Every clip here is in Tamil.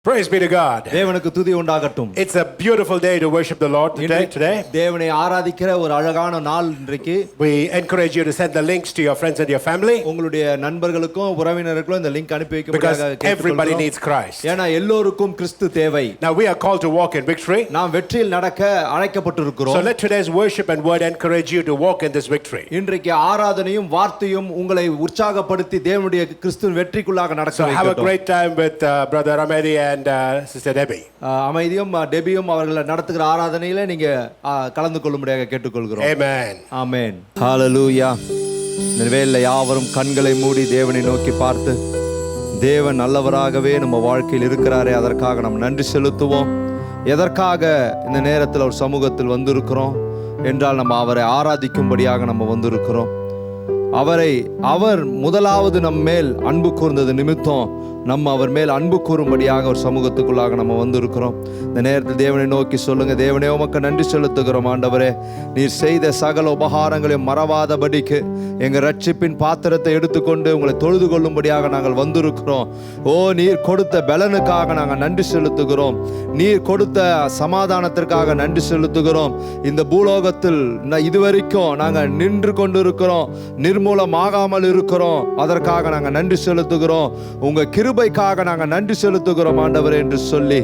Praise be to God. தேவனுக்கு துதி உண்டாகட்டும். It's a beautiful day to worship the Lord today. தேவனை ஆராதிக்கிற ஒரு அழகான நாள் இன்றைக்கு. We encourage you to send the links to your friends and your family. உங்களுடைய நண்பர்களுக்கும் உறவினர்களுக்கும் இந்த லிங்க் அனுப்பி வைக்கும்படியாக கேட்டுக்கொள்கிறோம். Because everybody needs Christ. ஏனா எல்லோருக்கும் கிறிஸ்து தேவை. Now we are called to walk in victory. நாம் வெற்றியில் நடக்க அழைக்கப்பட்டிருக்கிறோம். So let today's worship and word encourage you to walk in this victory. இன்றைக்கு ஆராதனையும் வார்த்தையும் உங்களை உற்சாகப்படுத்தி தேவனுடைய கிறிஸ்துவின் வெற்றிக்குள்ளாக நடக்க வைக்கட்டும். So have a great time with brother Amedi and Sister Debbie. அமைதியும் டெபியும் அவர்கள் நடத்துகிற ஆராதனையில நீங்க கலந்து கொள்ளும்படியாக கேட்டுக்கொள்கிறோம். Amen. ஆமென். ஹalleluya. இந்த வேளையில யாவரும் கண்களை மூடி தேவனை நோக்கி பார்த்து தேவன் நல்லவராகவே நம்ம வாழ்க்கையில் இருக்கிறாரே அதற்காக நாம் நன்றி செலுத்துவோம். எதற்காக இந்த நேரத்தில் ஒரு சமூகத்தில் வந்திருக்கிறோம் என்றால் நம்ம அவரை ஆராதிக்கும்படியாக நம்ம வந்திருக்கிறோம். அவர் முதலாவது நம் மேல் அன்பு கூர்ந்தது நிமித்தம் நம்ம அவர் மேல் அன்பு கூறும்படியாக ஒரு சமூகத்துக்குள்ளாக நம்ம வந்திருக்கிறோம். இந்த நேரத்தில் தேவனை நோக்கி சொல்லுங்க, தேவனே உமக்கு நன்றி செலுத்துகிறோம். ஆண்டவரே, நீர் செய்த சகல உபகாரங்களையும் மறவாதபடிக்கு எங்கள் ரட்சிப்பின் பாத்திரத்தை எடுத்துக்கொண்டு உங்களை தொழுது கொள்ளும்படியாக நாங்கள் வந்திருக்கிறோம். நீர் கொடுத்த பலனுக்காக நாங்கள் நன்றி செலுத்துகிறோம். நீர் கொடுத்த சமாதானத்திற்காக நன்றி செலுத்துகிறோம். இந்த பூலோகத்தில் இதுவரைக்கும் நாங்கள் நின்று கொண்டிருக்கிறோம், நிர்மூலமாகாமல் இருக்கிறோம். அதற்காக நாங்கள் நன்றி செலுத்துகிறோம். உங்க கிருபைக்காக நாங்கள் நன்றி செலுத்துகிறோம் ஆண்டவரே என்று சொல்லி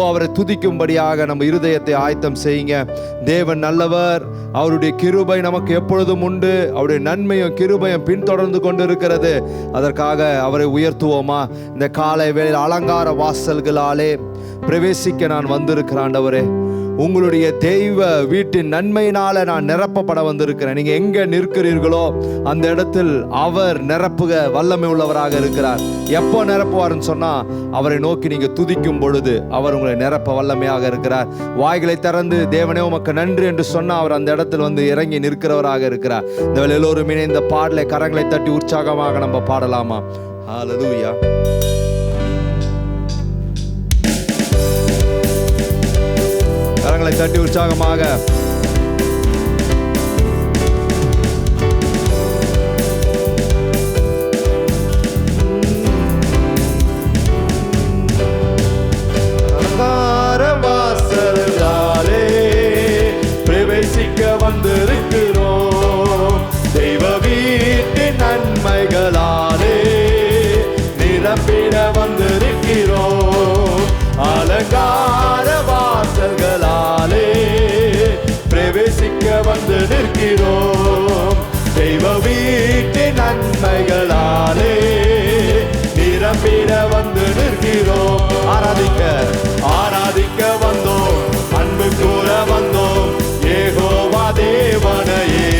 அவரை துதிக்கும்படியாக நம்ம இருதயத்தை ஆயத்தம் செய்யுங்க. தேவன் நல்லவர், அவருடைய கிருபை நமக்கு எப்பொழுதும் உண்டு, அவருடைய நன்மையும் கிருபையும் பின்தொடர்ந்து கொண்டிருக்கிறது. அதற்காக அவரை உயர்த்துவோமா? இந்த காலை வேளையில் அலங்கார வாசல்களாலே பிரவேசிக்க நான் வந்திருக்கிறேன் ஆண்டவரே. உங்களுடைய தெய்வ வீட்டின் நன்மையினால நான் நிரப்பப்பட வந்திருக்கிறேன். நீங்க எங்க நிற்கிறீர்களோ அந்த இடத்தில் அவர் நிரப்புக வல்லமை உள்ளவராக இருக்கிறார். எப்போ நிரப்புவார்னு சொன்னா அவரை நோக்கி நீங்க துதிக்கும் பொழுது அவர் உங்களை நிரப்ப வல்லமையாக இருக்கிறார். வாய்களை திறந்து தேவனே உமக்கு நன்றி என்று சொன்னா அவர் அந்த இடத்தில் வந்து இறங்கி நிற்கிறவராக இருக்கிறார். இந்த வேளை எல்லோரும் இந்த பாடலை கரங்களை தட்டி உற்சாகமாக நம்ம பாடலாமா? ஹல்லேலூயா. கரங்களை தட்டி உற்சாகமாக அலங்கார வாசல்களாலே பிரவேசிக்க வந்திருக்கிறோம். தெய்வ வீட்டின் நன்மைகளாலே நிரப்பிட வந்திருக்கிறோம். அலங்கார வாசல்களாலே பிரவேசிக்க வந்து நிற்கிறோம். தெய்வ வீட்டின் நன்மைகளாலே நிரம்பிட வந்து நிற்கிறோம். ஆராதிக்க வந்தோம், அன்பு கூற வந்தோம். யெகோவா தேவனையே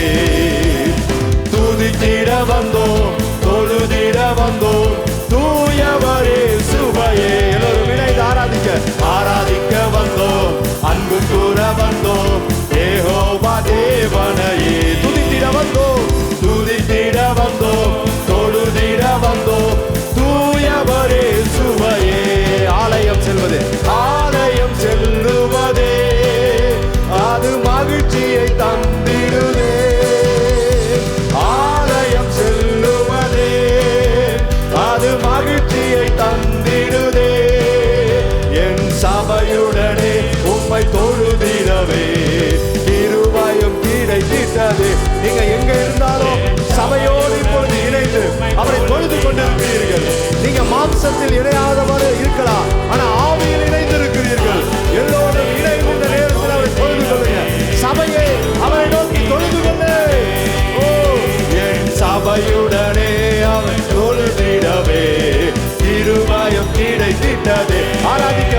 துதித்திட வந்தோம், தொழுதிட வந்தோம். தூயவரே சுவையே. எல்லோரும் இணைந்து ஆராதிக்க வந்தோம், அன்பு கூற வந்தோம். யெகோவா தேவனையே துதித்திட வந்தோம், தொழுதிட வந்தோம். தூயவரே சுவையே. ஆலயம் செல்லுவதே அது மகிழ்ச்சியை தந்திடுதே. ஆலயம் செல்லுவதே அது மகிழ்ச்சியை தந்திடுதே. என் சபையுடனே உம்மை தொழுதிடவே கிருபையும் கிடைத்திட்டது. நீங்க எங்க இருந்தாலும் சபையோடு இப்பொழுது இணைந்து அவரை தொழுது கொண்டிருக்கிறீர்கள். நீங்க மாம்சத்தில் இணையாதவரை இருக்கலாம், ஆனா ஆவியில் இணைந்திருக்கிறீர்கள். எல்லோரும் இணைந்து இந்த நேரத்தில் அவரை தொழுது கொள்ளுங்க. சபையை அவரை நோக்கி தொழுது கொள்ளு. என் சபையுடனே அவரை தொழுதிடவே கிருபையும் கிடைத்திட்டது. ஆராதிக்க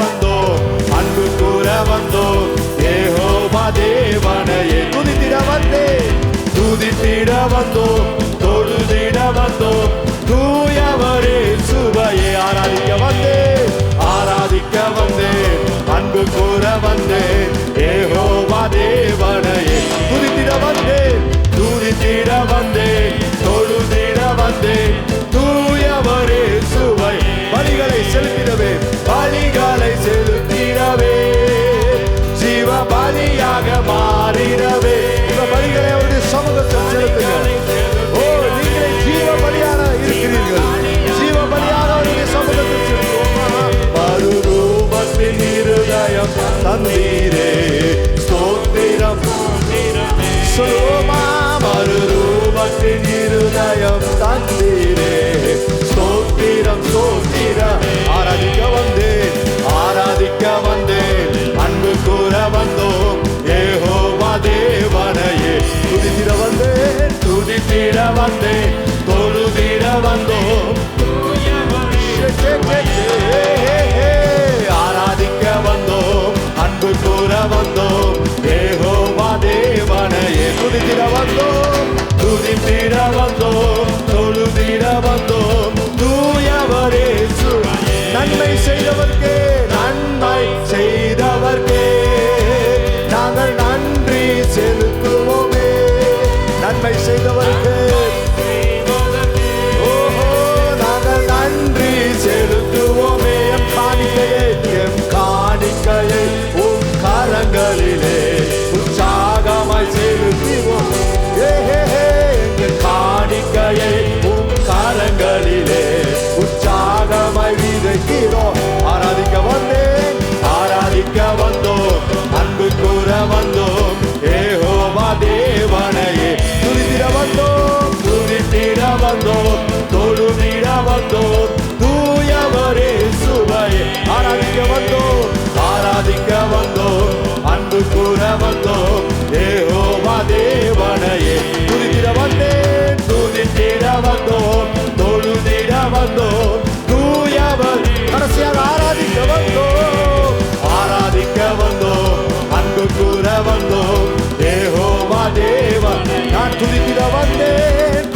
வந்தோம், அன்பு கூற வந்தோம். யெகோவா தேவனையே துதித்திட வந்தோம், தொழுதிட வந்தீரே. ஸ்தோத்திரம் ஸ்தோத்திரம். ஆராதிக்க வந்தேன் அன்பு கூற வந்தோம் யெகோவா தேவனையே. துதித்திட வந்தேன் தொழுதிட வந்தோம். ஆராதிக்க வந்தோம் அன்பு கூற வந்தோம் யெகோவா தேவனையே. துதித்திட வந்தோம் தொழுதிட வந்தோம் தூயவரே இயேசுவே. நன்மை செய்தவர்க்கே நாங்கள் நன்றி செலுத்துவோமே. நன்மை செய்தவர்க்கு நாங்கள் நன்றி செலுத்துவோமே. எம் காணிக்கையை உம் கரங்களிலே உற்சாகமாய் செலுத்துவோம். எங்கள் காணிக்கையை உம் கரங்களிலே உற்சாகமாய் விதைக்கிறோம். ஆராதிக்க வந்தோம் அன்பு கூற வந்தோம் யெகோவா தேவனையே. துதித்திட வந்தோம் தொழுதிட வந்தோம் தூயவரே இயேசுவே. ஆராதிக்க வந்தோம் அன்பு கூற வந்தோம் யெகோவா தேவனையே. துதித்திட வந்தேன் தொழுதிட வந்தோம் தூயவர். கடைசியாக ஆராதிக்க வந்தோம் அன்பு கூற வந்தோம் யெகோவா தேவன். நான் துதித்திட வந்தேன்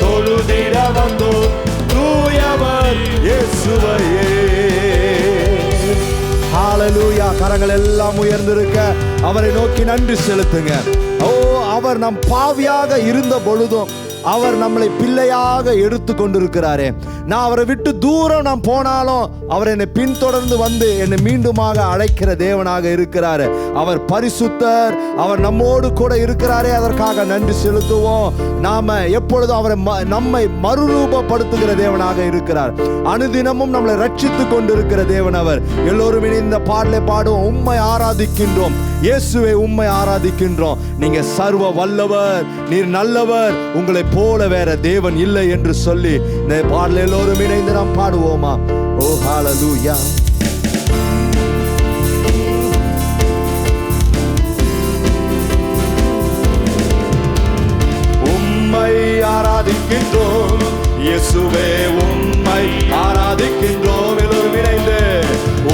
தொழுதிட வந்தோம் தூயவர் இயேசுவையே. ஹalleluya. கரங்கள் எல்லாம் உயர்ந்திருக்க அவரை நோக்கி நன்றி செலுத்துங்க. அவர் நம் பாவியாக இருந்த பொழுதும் அவர் நம்மளை பிள்ளையாக எடுத்து கொண்டிருக்கிறாரே. நான் அவரை விட்டு தூரம் நான் போனாலும் அவர் என்னை பின்தொடர்ந்து வந்து என்னை மீண்டுமாக அழைக்கிற தேவனாக இருக்கிறாரு. அவர் பரிசுத்தர். அவர் நம்மோடு கூட இருக்கிறாரே. அதற்காக நன்றி செலுத்துவோம். நாம எப்பொழுதும் அவரை நம்மை மறுரூபப்படுத்துகிற தேவனாக இருக்கிறார். அனுதினமும் நம்மளை ரட்சித்து கொண்டிருக்கிற தேவன் அவர். எல்லோரும் இந்த பாடலை பாடுவோம். உம்மை ஆராதிக்கின்றோம் இயேசுவே, உம்மை ஆராதிக்கின்றோம். நீங்க சர்வ வல்லவர், நீர் நல்லவர், உங்களை போல வேற தேவன் இல்லை என்று சொல்லி இந்த பாடலை எல்லோரும் இணைந்து நாம் பாடுவோமா? ஓ ஹalleluya. உம்மை ஆராதிக்கின்றோம் இயேசுவே, உம்மை ஆராதிக்கின்றோம். எல்லோரும் இணைந்து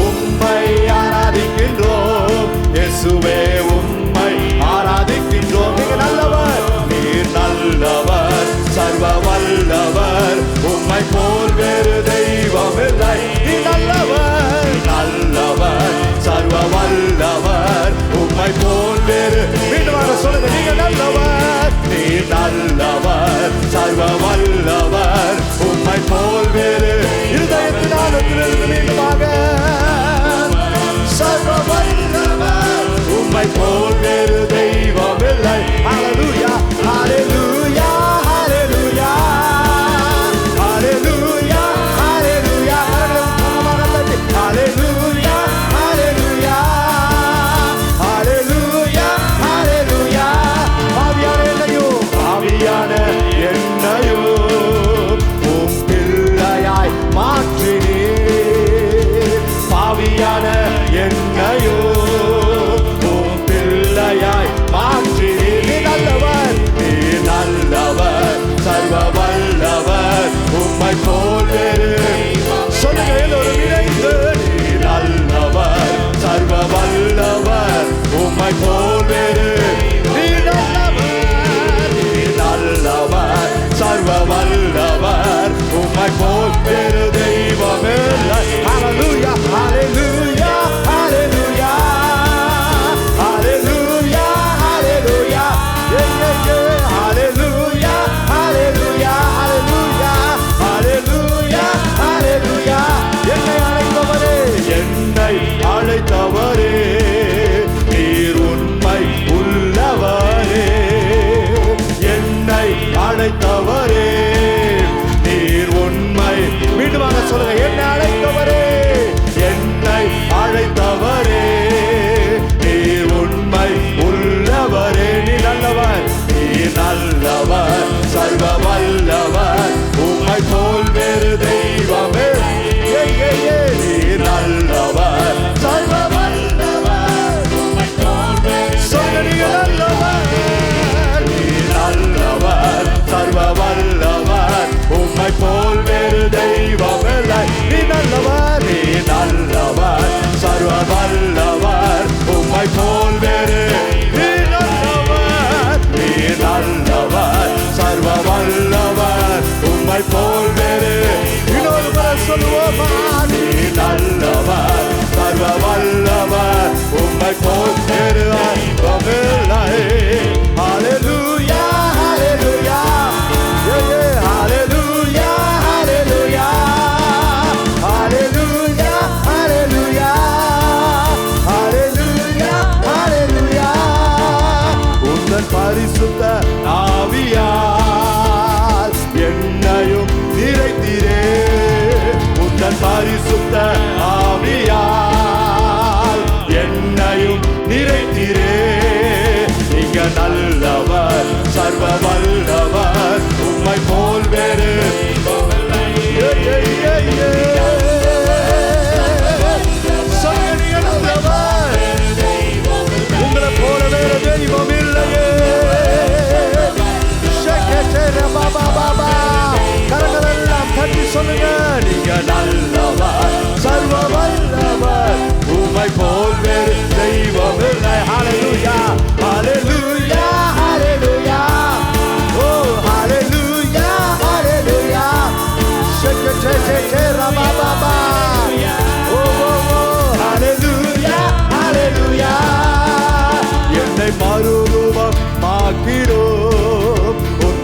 உம்மை ஆராதிக்கின்றோம் இயேசுவே, உம்மை ஆராதிக்கின்றோம். நீங்க நல்லவர், நீர் நல்லவர், சர்வ வல்லவர், உம்மை போல் வேறு தெய்வம் இல்லை. நீ நல்லவர், சர்வ வல்லவர், உம்மை போல் வேறு. மீண்டும் சொல்லுங்க, நீங்க நல்லவர், நீர் நல்லவர், சர்வ வல்லவர், உம்மை போல் வேறு. இருதயத்தின் ஆழத்திலிருந்து மீண்டுமாக சர்வ வல்லவர், உம்மை போல் வேறு தெய்வம் இல்லை. ஹalleluya, ஹalleluya, ஹalleluya, ஹalleluya, ஹalleluya. ஹalleluya, ஹalleluya, ஹalleluya, ஹalleluya. ஆவியான என்னையும்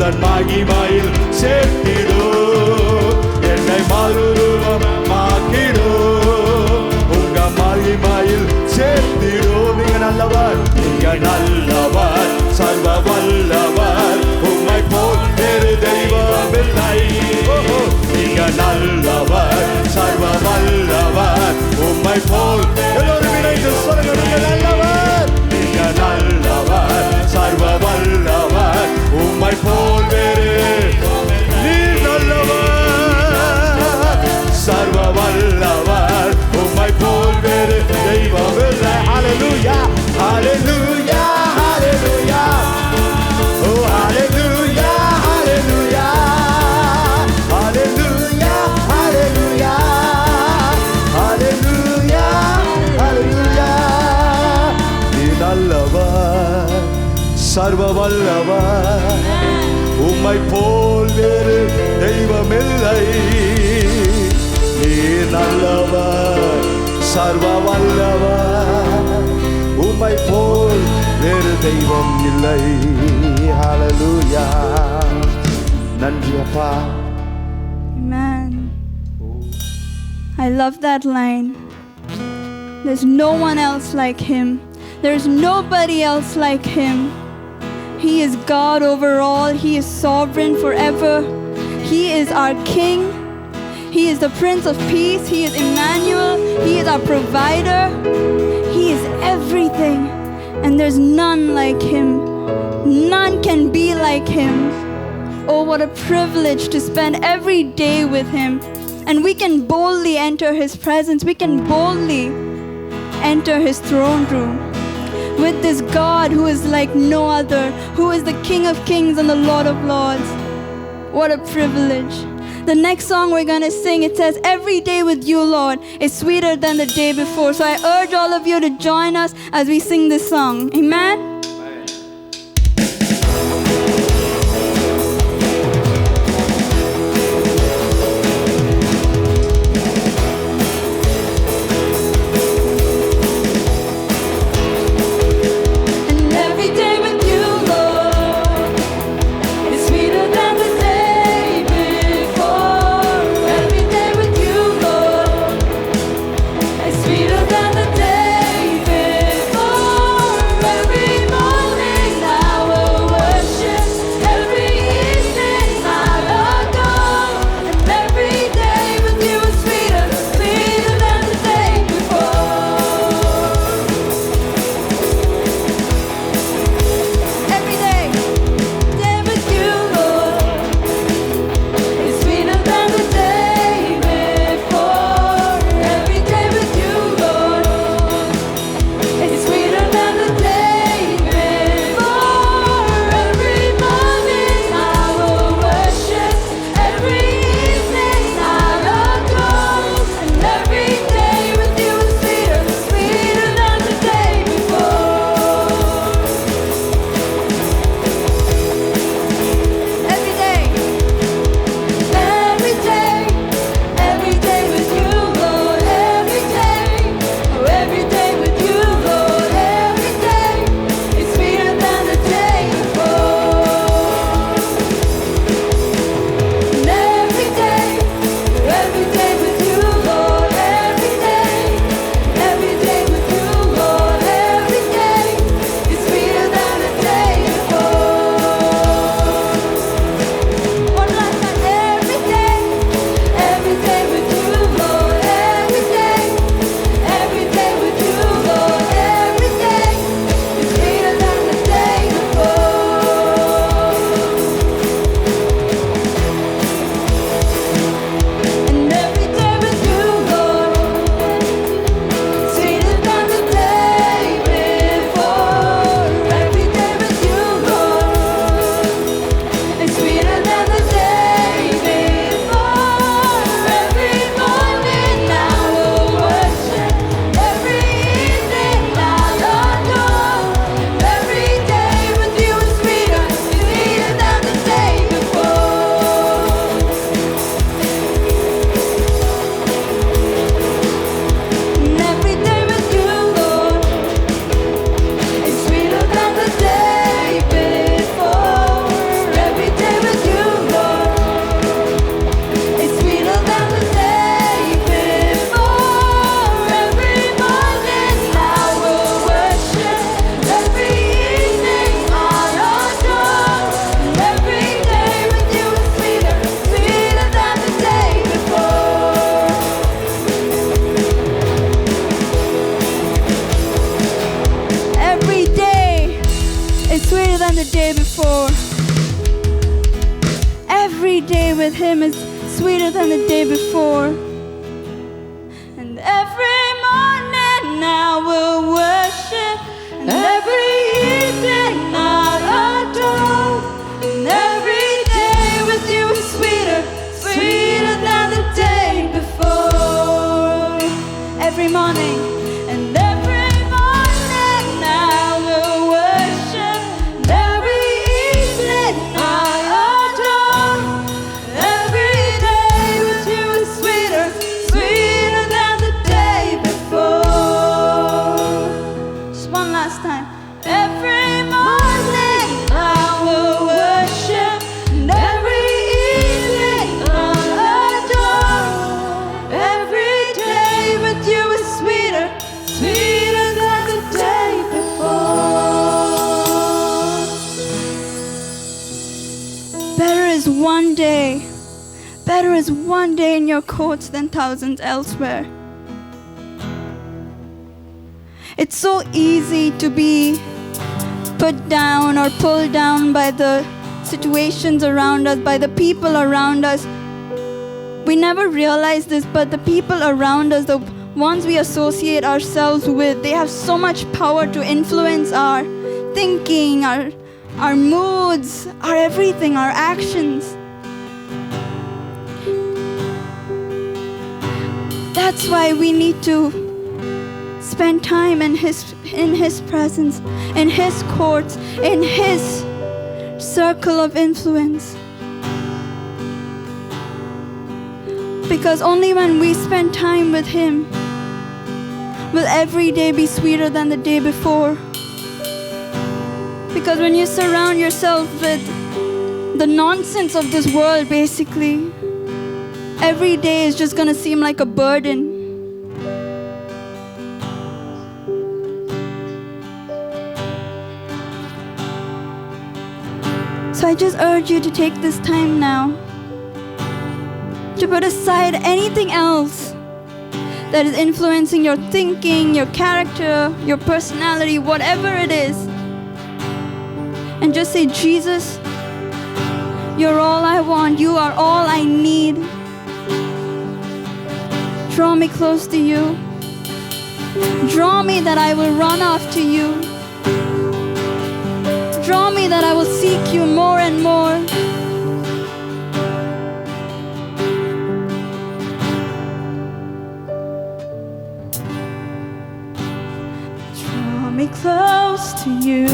உந்தன் மகிமையில் சேர்த்திடும், என்னை மறுரூபமாக்கிடும், உங்க மகிமையில் சேர்த்திடும். நீங்க நல்லவர், நீங்க நல்லவர், சர்வ வல்லவர், உம்மை போல் வேறு தெய்வமில்லை. நீங்க நல்லவர், சர்வ வல்லவர், உம்மை போல். எல்லோரும் இணைந்து சொல்லுங்க, நீங்க நல்லவர், நீங்க நல்லவர், சர்வ வல்லவர், உம்மை போல் வேறு. நீ நல்லவர், சர்வ வல்லவர், உம்மை போல் வேறு தெய்வமில்லை. ஹalleluya, ஹalleluya, ஹalleluya, ஓ ஹalleluya, ஹalleluya, ஹalleluya, ஹalleluya, ஹalleluya, ஹalleluya. நீ நல்லவர், சர்வ வல்லவர், உம்மை போல் வேறு தெய்வமில்லை. நீ நல்லவர், சர்வ வல்லவர், உம்மை போல் வேறு தெய்வம் இல்லை. ஹalleluya. நன்றி அப்பா. Amen. I love that line. There's no one else like him. There's nobody else like him. He is God over all. He is sovereign forever. He is our King. He is the Prince of Peace. He is Emmanuel. He is our provider. He is everything. And there's none like him. None can be like him. Oh, what a privilege to spend every day with him. And we can boldly enter his presence. We can boldly enter his throne room with this God who is like no other, who is the King of Kings and the Lord of Lords. What a privilege. The next song we're going to sing, it says, "Every day with you, Lord, is sweeter than the day before." So I urge all of you to join us as we sing this song. Amen? Sweeter than the day before. Every than the day before. Every day with Him is sweeter than the day before. And every morning I will worship, and every evening I'll adore. And every day with you is sweeter, sweeter than the day before. Every morning, and every morning I will worship, and every evening I adore. Every day with you is sweeter, sweeter than the day before. Just one last time. Every morning I will worship, and every evening I'll adore. Every day with you is sweeter, sweeter than the day before. Better is one day in your courts than thousands elsewhere. It's so easy to be put down or pulled down by the situations around us, by the people around us. We never realize this, but the people around us, the ones we associate ourselves with, they have so much power to influence our thinking, our moods, our everything, our actions. That's why we need to spend time in His presence, in His courts, in His circle of influence. Because only when we spend time with Him will every day be sweeter than the day before. Because when you surround yourself with the nonsense of this world, basically, every day is just going to seem like a burden. So I just urge you to take this time now to put aside anything else that is influencing your thinking, your character, your personality, whatever it is. And just say, Jesus, you're all I want. You are all I need. Draw me close to you. Draw me that I will run after you. Draw me that I will seek you more and more. Draw me close to you.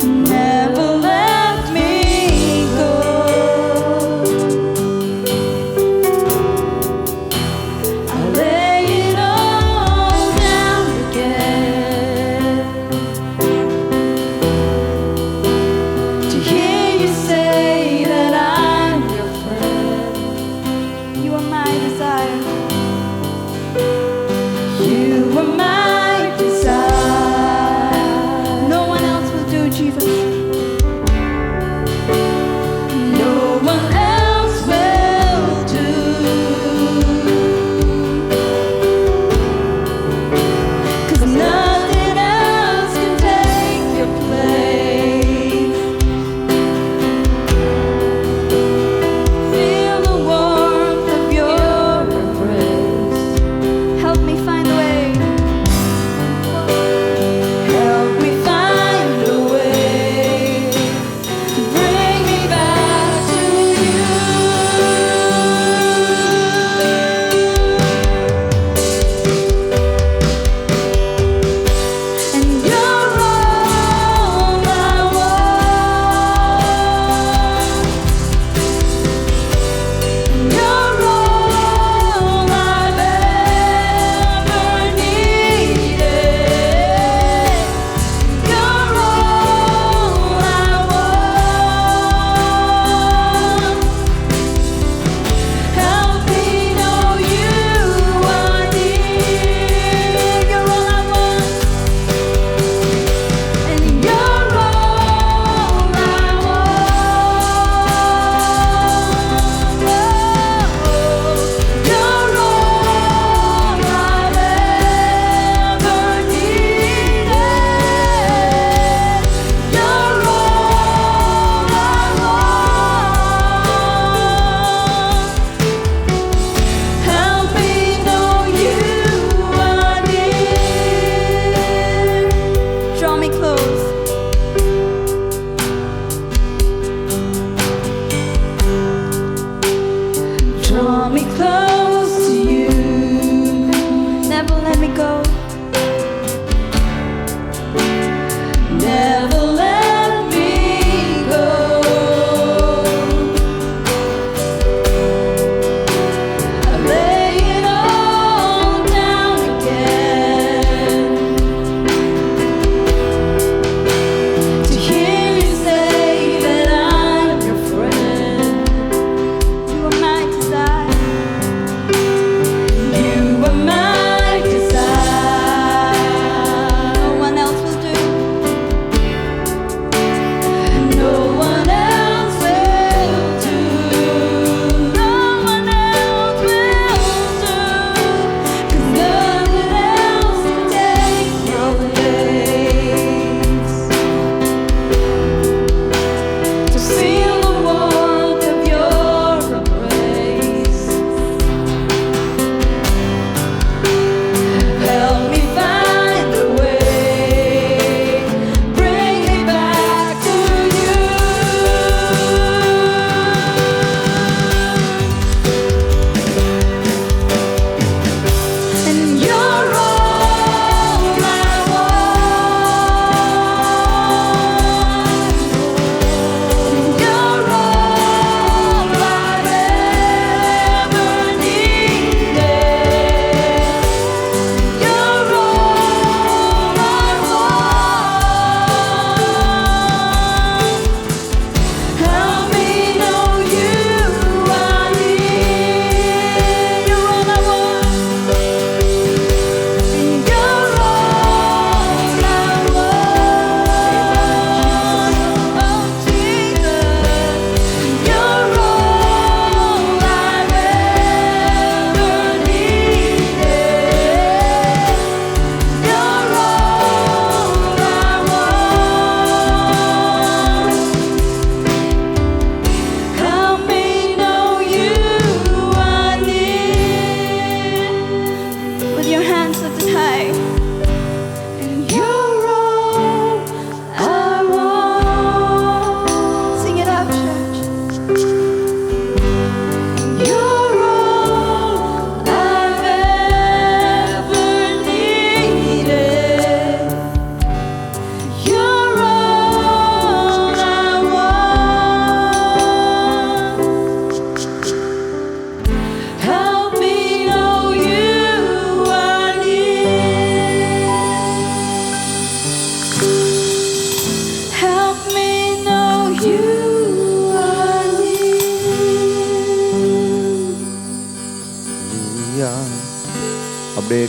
Never let me go. I lay it all down again.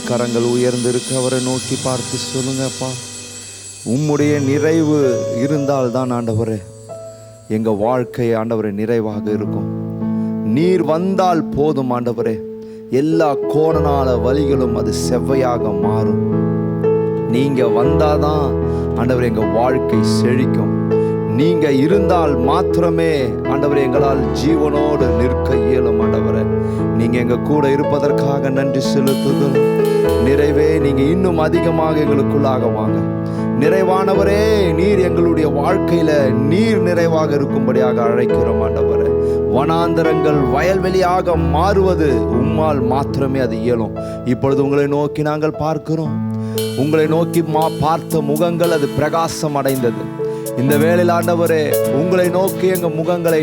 கரங்கள் உயர்ந்திருக்கு. அவரை நோக்கி பார்த்து சொல்லுங்கப்பா, உம்முடைய நிறைவு இருந்தால் தான் ஆண்டவரே எங்கள் வாழ்க்கை ஆண்டவரே நிறைவாக இருக்கும். நீர் வந்தால் போதும் ஆண்டவரே, எல்லா கோணனால வழிகளும் அது செவ்வையாக மாறும். நீங்கள் வந்தாதான் ஆண்டவரே எங்கள் வாழ்க்கை செழிக்கும். நீங்கள் இருந்தால் மாத்திரமே ஆண்டவரே எங்களால் ஜீவனோடு நிற்க இயலும். ஆண்டவரே நீங்கள் எங்கள் கூட இருப்பதற்காக நன்றி செலுத்துகிறோம். நிறைவே நீங்கள் இன்னும் அதிகமாக எங்களுக்குள்ளாக வாங்க. நிறைவானவரே, நீர் எங்களுடைய வாழ்க்கையில நீர் நிறைவாக இருக்கும்படியாக அழைக்கிறோம். ஆண்டவரே வனாந்தரங்கள் வயல்வெளியாக மாறுவது உம்மால் மாத்திரமே அது இயலும். இப்பொழுது உங்களை நோக்கி நாங்கள் பார்க்கிறோம். உங்களை நோக்கி பார்த்த முகங்கள் அது பிரகாசம் அடைந்தது. இந்த வேளையில் ஆண்டவரே உங்களை நோக்கி எங்கள் முகங்களை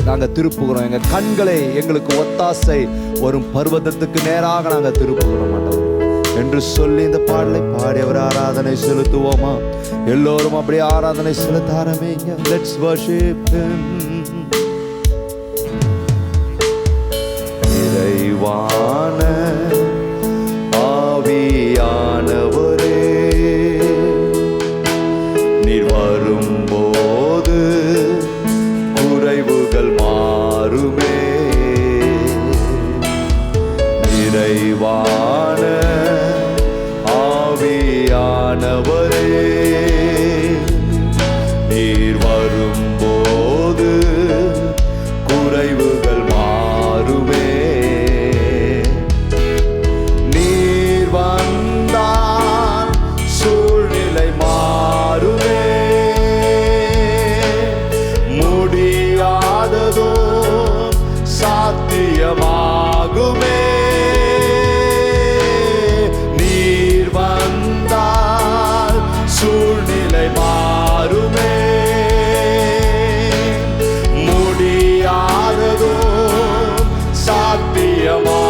நாங்கள் திருப்புகிறோம். எங்கள் கண்களை எங்களுக்கு ஒத்தாசை வரும் பர்வதத்துக்கு நேராக நாங்கள் திருப்புகிறோம் ஆண்டவரே என்று சொல்லி இந்த பாடலை பாடியவர் ஆராதனை செலுத்துவோமா? எல்லோரும் அப்படியே ஆராதனை செலுத்த ஆரம்பிங்க. Let's worship him. நிறைவான ஆவியானவரே, நீர் வரும்போது குறைவுகள் மாறுமே. நிறைவான ஆவியானவரே, நீர் வரும்போது குறைவுகள் மாறுமே. நீர் வந்தால் சூழ்நிலை மாறுமே. முடியாததோ சாத்தியமாகுமே. சூழ்நிலை மாறுமே. முடியாததோ சாத்தியமாகுமே.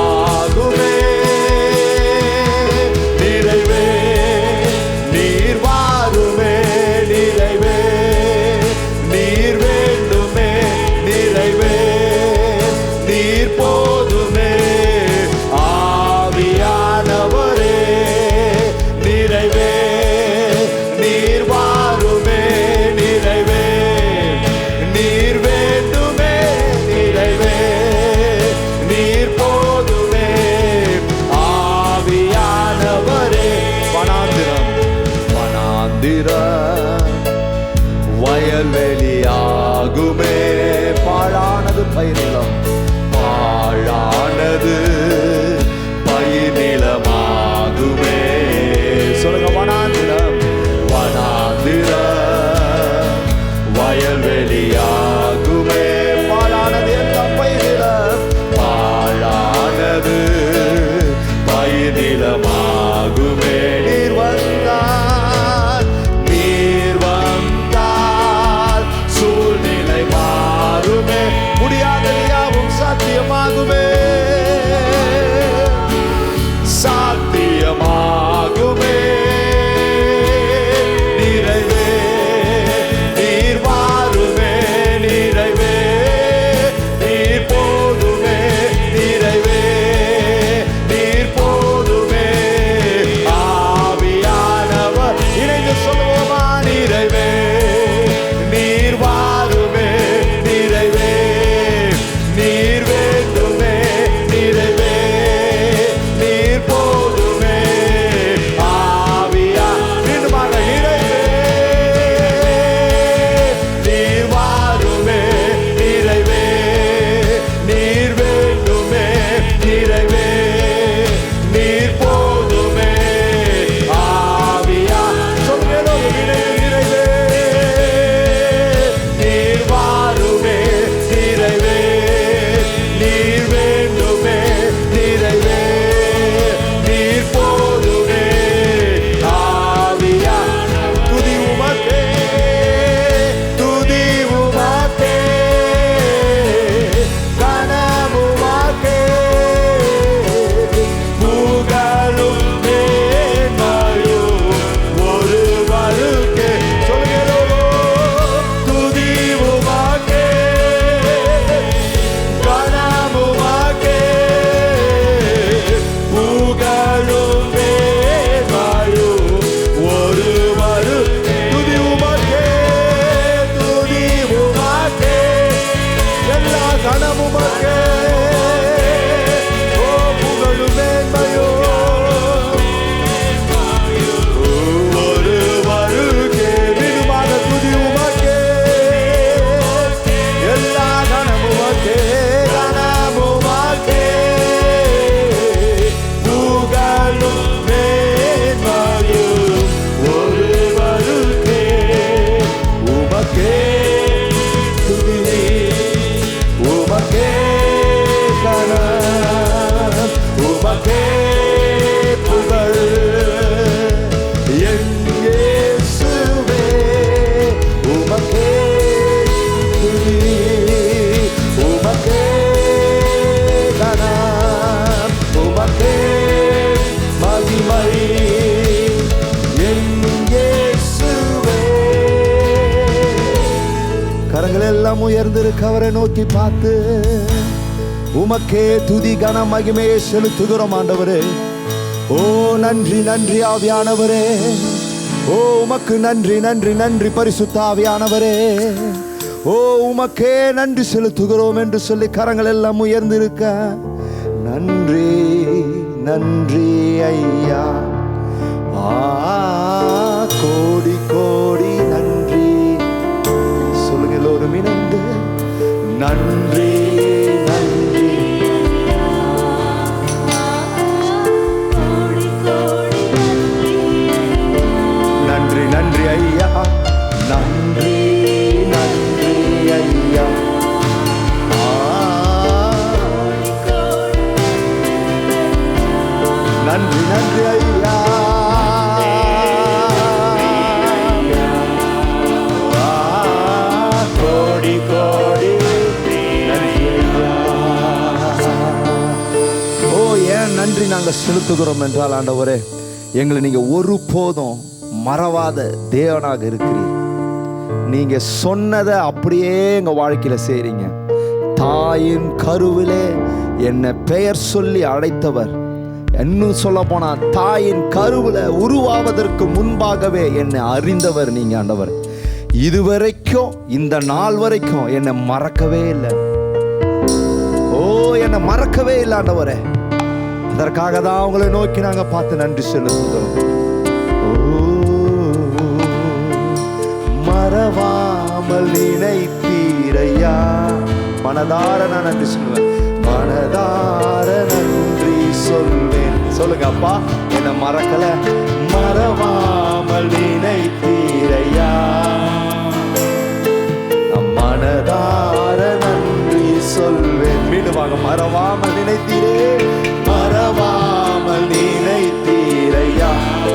நிறைவே நீர் வாருமே. நிறைவே நீர் வேண்டுமே. நிறைவே நீர் போதுமே. ஆவியானவரே நிறைவே நீர் வாருமே. நிறைவே நீர் வேண்டுமே. நிறைவே நீர் போதுமே. ஆவியானவரே வனாந்திரம் வயல்வெளியாகுமே. பாழானது பயிர்நிலம், பாழானது பயிர்நிலமாகுமே. சொல்லுங்க, வனாந்திரம் வயல்வெளியாகுமே. பாழானது எல்லாம் பயிர்நிலம், பாழானது பயிர்நிலமாகுமே. நீர் வந்தால் சூழ்நிலை மாறுமே. முடியாதது யாவும் எல்லாம் உயர்ந்திருக்க அவரை நோக்கி பார்த்து உமக்கே துதி கன மகிமையை செலுத்துகிறோம் ஆண்டவரே. ஓ நன்றி நன்றி ஆவியானவரே. ஓ உமக்கு நன்றி நன்றி நன்றி பரிசுத்த ஆவியானவரே. ஓ உமக்கே நன்றி செலுத்துகிறோம் என்று சொல்லி கரங்கள் எல்லாம் உயர்ந்திருக்க நன்றி நன்றி ஐயா. கோடி கோடி நன்றி சொல்லுங்க எல்லோரும் இணைந்து நன்றி நன்றி. நன்றி நன்றி ஐயா. நன்றி நன்றி ஐயா. நன்றி நன்றி ஐயா. கோடி கோடி நன்றி ஐயா. ஓ ஏன் நன்றி நாங்கள் செலுத்துகிறோம் என்றால் ஆண்டவரே, எங்களை நீங்க ஒருபோதும் மறவாத தேவனாக இருக்கிறீர். நீங்க சொன்னதை அப்படியே எங்க வாழ்க்கையில செய்றீங்க. தாயின் கருவிலே என்னை பெயர் சொல்லி அழைத்தவர், இன்னும் சொல்ல போனா தாயின் கருவில உருவாவதற்கு முன்பாகவே என்னை அறிந்தவர் நீங்க ஆண்டவர். இதுவரைக்கும் இந்த நாள் வரைக்கும் என்னை மறக்கவே இல்லை. ஓ என்னை மறக்கவே இல்லை ஆண்டவரே. அதற்காக தான் உங்களை நோக்கி நாங்க பார்த்து நன்றி செலுத்துகிறோம். மறவாமல் நினைத்தீரையா. மனதார நான் நன்றி சொல்லுவேன். மனதார நன்றி சொல்வேன். சொல்லுங்க அப்பா, என்ன மறக்கல. மறவாமல் நினைத்தீரையா. மனதார நன்றி சொல்வேன். மீண்டும் வாங்க. மறவாமல் நினைத்தீரே. மறவாமல் நினைத்தீரையா.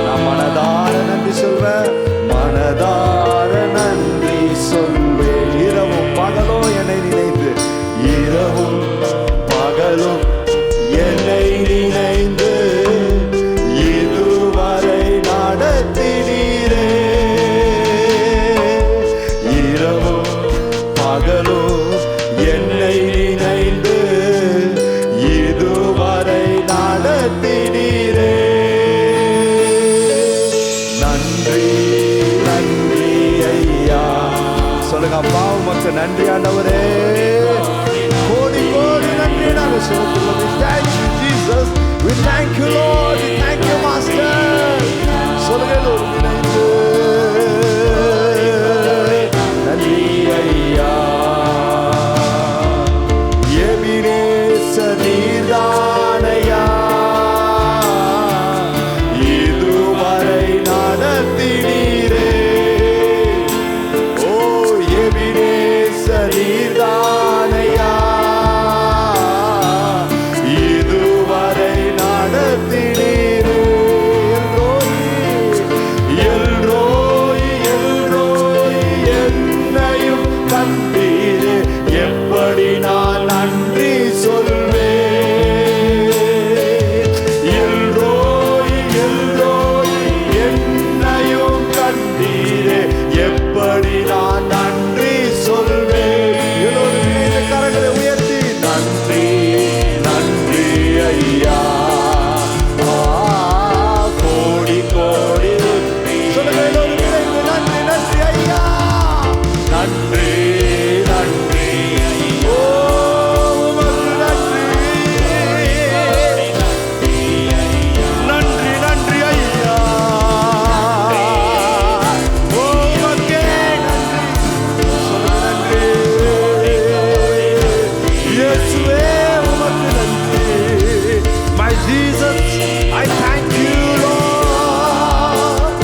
நான் மனதார நன்றி சொல்வேன். மனதார நன்றி சொல்வேன். இரவும் பகலும் என்னை நினைத்து, இரவும் பகலும் என்னை நினைந்து இதுவரை நடத்தினீரே. இரவும் பகலும் என்னை நினைந்து இதுவரை நடத்தினீரே. நன்றி நன்றி ஐயா. சொல்லுங்க அப்பா, உமக்கு நன்றி ஆண்டவரே. கோடி கோடி நன்றி நாங்கள் செலுத்துகிறோம். We thank you Jesus. We thank you Lord. We thank you Master. சொல்லுங்க எல்லோரும் இணைந்து நன்றி ஐயா. எபினேசர் நீர்தானையா. இதுவரை நடத்தினீரே. ஓ எபினேசர் நீர்தானையா. இதுவரை நடத்தினீரே. எல்ரோய் எல்ரோய் என்னையும் கண்டீரே. எப்படி நான் நன்றி சொல்வேன். எல்ரோய் எல்ரோய் என்னையும் கண்டீரே. எப்படி நான் நன்றி சொல்வேன். எல்லோரும் இந்த கரங்களை உயர்த்தி நன்றி நன்றி ஐயா. கோடி கோடி சொல்லுங்க எல்லோரும் இணைந்து நன்றி நன்றி ஐயா. நன்றி நன்றி. ஓ உமக்கு நன்றி. நன்றி நன்றி ஐயா. ஓ உமக்கே நன்றி. சொல்லுங்க நன்றி. இயேசுவே உமக்கு நன்றி. My Jesus, I thank you Lord.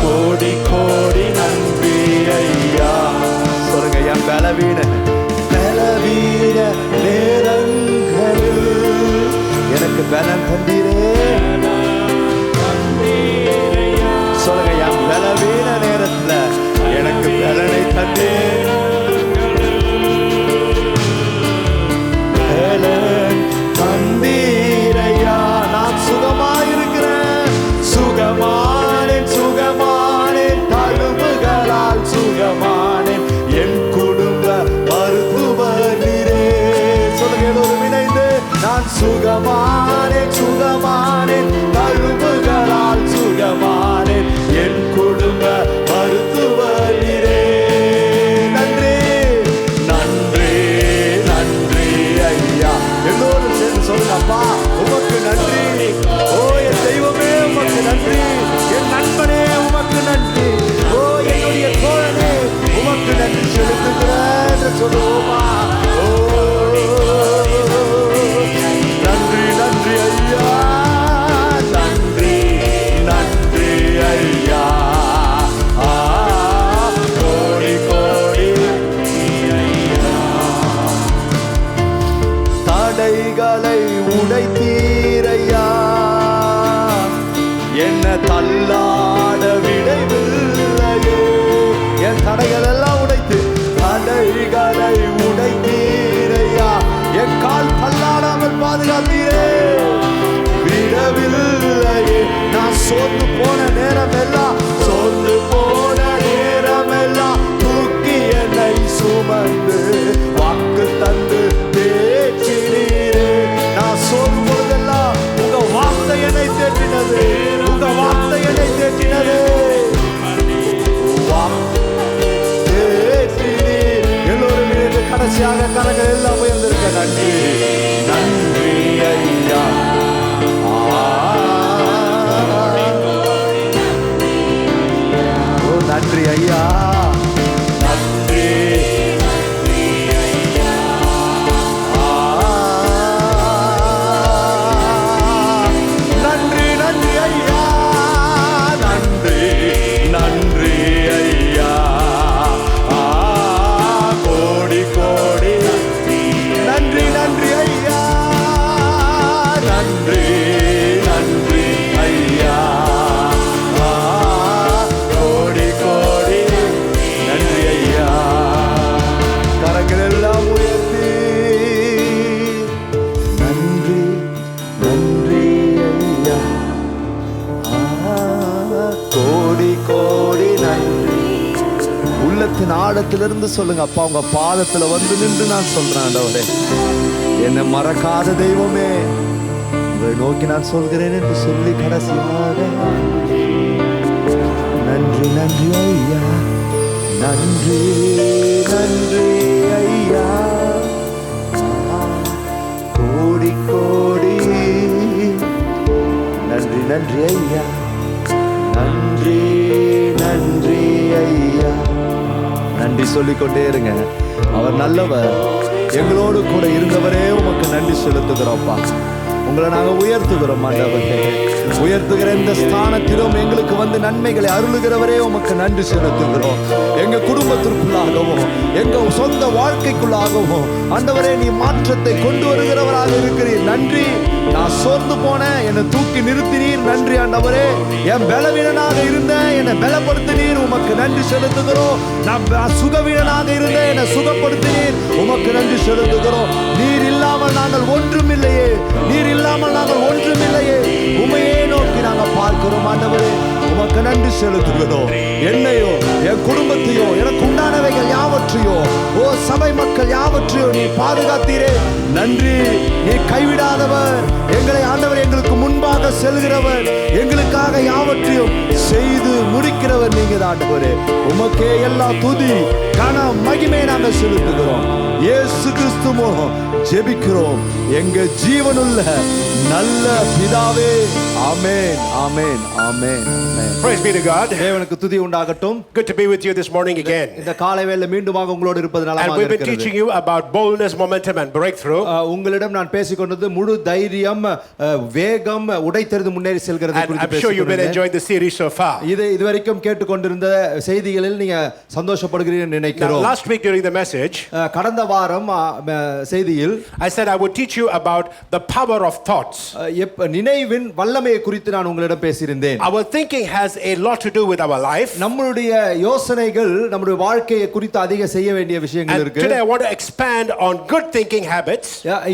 கோடி கோடி நன்றி ஐயா. சொல்லுங்க என் பலவீன நேரங்களில் எனக்கு பலன் தந்தீரே. சொல்லுங்க என் பலவீன நேரத்துல எனக்கு பலனை தந்தீர். பலன் தந்தீரையா. நான் சுகமாயிருக்கிறேன். சுகமானேன் சுகமானேன். தழும்புகளால் சுகமானேன். என் கடைசியாக கரங்கள் எல்லாம் உயர்ந்திருக்க நன்றி நன்றி ஐயா. ஓ நன்றி ஐயா, நன்றி நன்றி நன்றி ஐயா, நன்றி நன்றி ஐயா. கோடி கோடி நன்றி நன்றி ஐயா, நன்றி நன்றி ஐயா. கோடி கோடி நன்றி ஐயா. கரங்கள் எல்லாம் உயர்த்தி நன்றி நன்றி ஐயா. கோடி கோடி நன்றி. உள்ளத்தின் ஆழத்திலிருந்து சொல்லுங்க அப்பா, உங்க பாதத்துல வந்து நின்று நான் சொல்றேன் ஆண்டவரே, என்னை மறக்காத தெய்வமே, உங்களை நோக்கி நான் சொல்கிறேன் என்று சொல்லி கடைசியாக நன்றி நன்றி ஐயா, நன்றி நன்றி ஐயா. கோடி கோடி நன்றி நன்றி ஐயா, நன்றி நன்றி ஐயா. நன்றி சொல்லிக்கொண்டே இருங்க. அவர் நல்லவர், எங்களோடு கூட இருந்தவரே உமக்கு நன்றி செலுத்துகிறோம்ப்பா. உங்களை நாங்கள் உயர்த்துகிறோம் ஆண்டவரே. உயர்த்துகிற இந்த ஸ்தானத்திலும் எங்களுக்கு வந்து நன்மைகளை அருளுகிறவரே உமக்கு நன்றி செலுத்துகிறோம். எங்க குடும்பத்திற்குள்ளாகவும் எங்க சொந்த வாழ்க்கைக்குள்ளாகவும் ஆண்டவரே நீ மாற்றத்தை கொண்டு வருகிறவராக இருக்கிறீர். நன்றி. நான் சோர்ந்து போனேன், என்னை தூக்கி நிறுத்தினீர். நன்றி ஆண்டவரே. என் பலவீனனாக இருந்தேன், என்னை பலப்படுத்தினீர். உமக்கு நன்றி செலுத்துகிறோம். நான் சுகவீனனாக இருந்தேன், என்னை சுகப்படுத்தினீர். உமக்கு நன்றி செலுத்துகிறோம். நீர் இல்லாமல் நாங்கள் ஒன்றுமில்லையே, நீர் இல்லாமல் நாங்கள் ஒன்றுமில்லையே. உமையே நோக்கி நாங்கள் பார்க்கிறோம் ஆண்டவரே. உமக்கு நன்றி செலுத்துகிறோம். என்னையோ என் குடும்பத்தையோ எனக்கு உண்டானவைகள் யாவற்றையோ ஓ சபை மக்கள் யாவற்றையோ நீ பாதுகாத்தீரே. நன்றி. நீ கைவிடாதவர், எங்களை ஆண்டவர் எங்களுக்கு முன்பாக செல்கிறவர், எங்களுக்காக யாவற்றையும் செய்து முடிக்கிறவர் நீங்க தான் ஆண்டவரே. உமக்கே எல்லா துதி கனம் மகிமை நாங்கள் செலுத்துகிறோம். இயேசு கிறிஸ்து மூலம் ஜெபிக்கிறோம் எங்க ஜீவனுள்ள நல்ல பிதாவே. ஆமென் ஆமென் ஆமென். Praise be to God. தேவனுக்கு துதி உண்டாகட்டும். Good to be with you this morning again. இந்த காலை வேளையில மீண்டுமாக உங்களோடு இருப்பது நலமாக And we've been இருக்கிறது. teaching you about boldness, momentum and breakthrough. உங்களிடம் நான் பேசிக்கொண்டது முழு தைரியம், வேகம், உடைத்தெறிந்து முன்னேறி செல்கிறது And குறித்து I'm sure you've been பேசிக்கொண்டேன். enjoying the series so far. இதுவரைக்கும் கேட்டுக்கொண்டிருந்த செய்திகளில் நீங்க சந்தோஷப்படுகிறீர்கள் Now, நினைக்கிறோம். last week during the message, கடந்த வாரம் செய்தியில் I said I would teach you about the power of thoughts. நினைவின் வல்லமையை குறித்து நான் உங்களிடம் பேசியிருந்தேன். Our thinking has a lot to do with our life. நம்மளுடைய யோசனைகள் நம்முடைய வாழ்க்கையை குறித்து அதிக செய்ய வேண்டிய விஷயங்கள் And இருக்கு. today I want to expand on good thinking habits.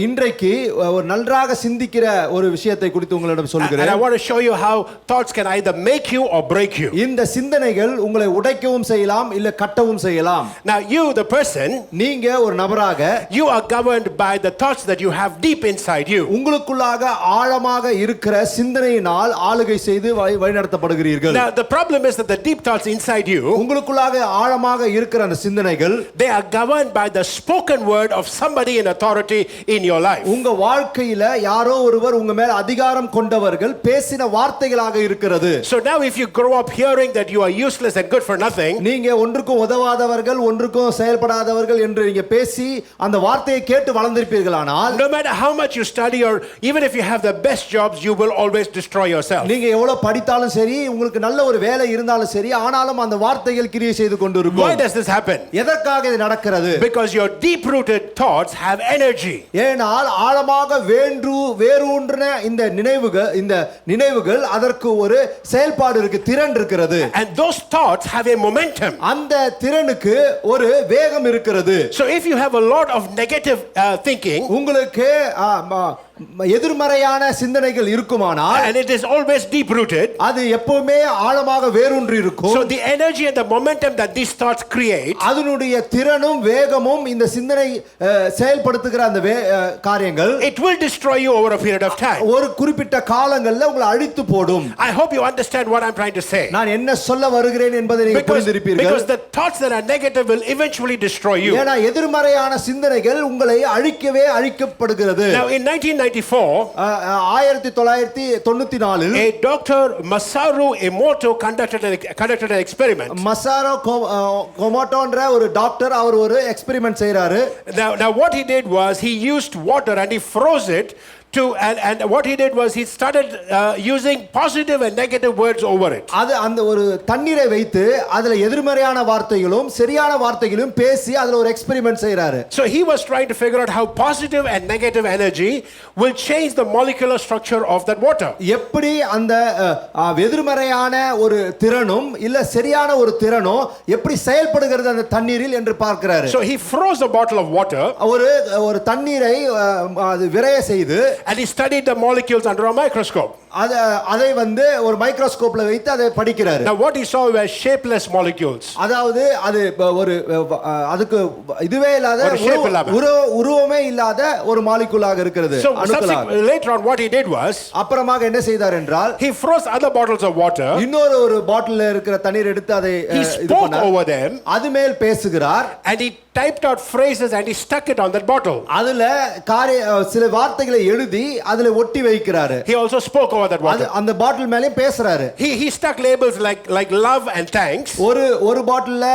இன்றைக்கு ஒரு நன்றாக சிந்திக்கிற ஒரு விஷயத்தை குறித்து உங்களிடம் And I சொல்கிறேன். want to show you how thoughts can either make you or break you. இந்த சிந்தனைகள் உங்களை உடைக்கவும் செய்யலாம் இல்ல கட்டவும் செய்யலாம். Now you, the person, நீங்க ஒரு நபராக you are governed by the thoughts that you have deep inside you. உங்களுக்குள்ளாக ஆழமாக இருக்கிற சிந்தனையினால் ஆளுகை செய்து வழிநடத்தப்படுகிறீர்கள். Now the problem is that the deep thoughts inside you, உங்களுக்குள்ளாக ஆழமாக இருக்கிற அந்த சிந்தனைகள் they are governed by the spoken word of somebody in authority in your life. உங்க வாழ்க்கையில யாரோ ஒருவர் உங்க மேல் அதிகாரம் கொண்டவர்கள் பேசின வார்த்தைகளாக இருக்கிறது. So now if you grow up hearing that you are useless and good for nothing, நீங்க ஒன்றுக்கும் உதவாதவர்கள் ஒன்றுக்கும் செயல்படாதவர்கள் என்று நீங்க பேசி அந்த வார்த்தையை கேட்டு வளர்ந்திருப்பீர்களானால், no matter how much you study or even if you have the best jobs, you will always destroy yourself. நீங்க எவ்வளவு படித்தாலும் சரி, உங்களுக்கு நல்ல ஒரு வேலை இருந்தாலும் சரி, ஆனாலும் அந்த வார்த்தைகள் கிரியை செய்து கொண்டிருக்கும். Why does this happen? எதற்காக இது நடக்கிறது? Because your deep rooted thoughts have energy. ஏனால் ஆழமாக வேரூன்றின இந்த நினைவுகள் அதற்கு ஒரு செயல்பாடு இருக்கு, திறன் இருக்கிறது. And those thoughts have a momentum. அந்த திறனுக்கு ஒரு வேகம் இருக்கிறது. So if you have a lot of negative thinking, உங்களுக்கு எதிர்மறையான சிந்தனைகள் இருக்குமானால் and it is always deep rooted, அது எப்பவுமே ஆழமாக வேரூன்றி இருக்கும். so the energy and the momentum that these thoughts create அதனுடைய திறனும் வேகமும் இந்த சிந்தனை செயல்படுத்துகிற அந்த காரியங்கள் it will destroy you over a period of time. ஒரு குறிப்பிட்ட காலங்கள்ல உங்களை அழித்து போடும். I hope you understand what I'm trying to say. நான் என்ன சொல்ல வருகிறேன் என்பதை நீங்கள் புரிந்திருப்பீர்கள். Because the thoughts that are negative will eventually destroy you. ஏனா எதிர்மறையான சிந்தனைகள் உங்களை அழிக்கப்படுகிறது. Now in 1994 1994 a Dr. Masaru Emoto conducted an experiment. மசாரோ கொமோட்டோன்ற ஒரு டாக்டர் அவர் ஒரு எக்ஸ்பெரிமென்ட் செய்றாரு. Now what he did was he used water and he froze it to and what he did was he started using positive and negative words over it. அது அந்த ஒரு தண்ணீரை வைத்து அதுல எதிர்மறையான வார்த்தைகளும் சரியான வார்த்தைகளும் பேசி அதுல ஒரு எக்ஸ்பெரிமென்ட் செய்றாரு. So he was trying to figure out how positive and negative energy will change the molecular structure of that water. எப்படி அந்த எதிர்மறையான ஒரு திறனும் இல்ல சரியான ஒரு திறனோ எப்படி செயல்படுகிறது அந்த தண்ணீரில் என்று பார்க்கிறாரு. So he froze a bottle of water. ஒரு தண்ணீரை அது விரைய செய்து and he studied the molecules under a microscope. அதை வந்து ஒரு மைக்ரோஸ்கோப்ல வைத்து அதை படிக்கிறாரு. Now what he saw were shapeless molecules. அதாவது அது ஒரு அதுக்கு இதுவே இல்லாத உருவமே இல்லாத ஒரு மாலிகுலாக இருக்கிறது. So later on what he did was அப்புறமாக என்ன செய்தார் என்றால் he froze other bottles of water. இன்னொரு பாட்டில்ல இருக்கிற தண்ணீர் எடுத்து அதை he spoke over them. அது மேல் பேசுகிறார். and he typed out phrases and he stuck it on that bottle. அதுல சில வார்த்தைகளை எழுதி அதுல ஒட்டி வைக்கிறாரு. He also spoke over that water. அந்த பாட்டில் மேலே பேசுறாரு. He stuck labels like love and thanks. ஒரு பாட்டில்ல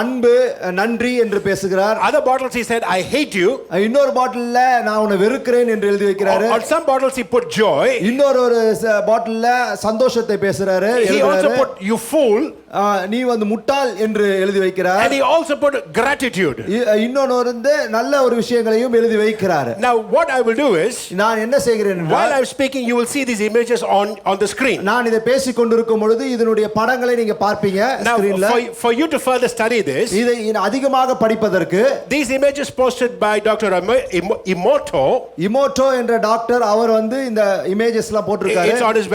அன்பு நன்றி என்று பேசுகிறார். Other bottles he said I hate you. இன்னொரு பாட்டில்ல நான் உன்னை வெறுக்கிறேன் என்று எழுதி வைக்கிறாரு. On some bottles he put joy. இன்னொரு பாட்டில்ல சந்தோஷத்தை பேசுறாரு. He also put you fool. நீ வந்து முட்டாள் என்று எழுதி வைக்கிறார். And he also put gratitude. இன்னொரு வந்து நல்ல ஒரு விஷயங்களையும் எழுதி வைக்கிறார். Now what I will do is நான் என்ன செய்கிறேன் while I'm speaking you will see these images on the screen. நான் இதை பேசிக் கொண்டிருக்கும் பொழுது இதனுடைய படங்களை நீங்க பார்ப்பீங்க ஸ்கிரீன்ல. For you to further study this, இதை அதிகமாக படிப்பதற்கு these images posted by Dr. Emoto என்ற டாக்டர் அவர் வந்து இந்த இமேஜஸ்லாம் போட்டுருக்காரு. It's on his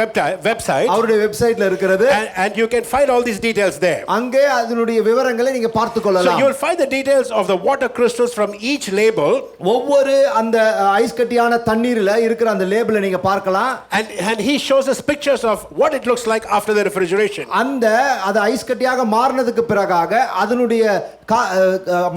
website. அவருடைய வெப்சைட்ல இருக்கிறது. And you can find all these details there. அங்கே அதனுடைய விவரங்களை நீங்க பார்த்துக் கொள்ளலாம். So you will find the details of the water crystals from each label. ஒவ்வொரு அந்த ஐஸ் கட்டியான தண்ணீரில இருக்கிற அந்த லேபிளை நீங்க பார்க்கலாம். And he shows us pictures of what it looks like after the refrigeration. அது ஐஸ் கட்டியாக மாறினதுக்கு பிறகாக அதனுடைய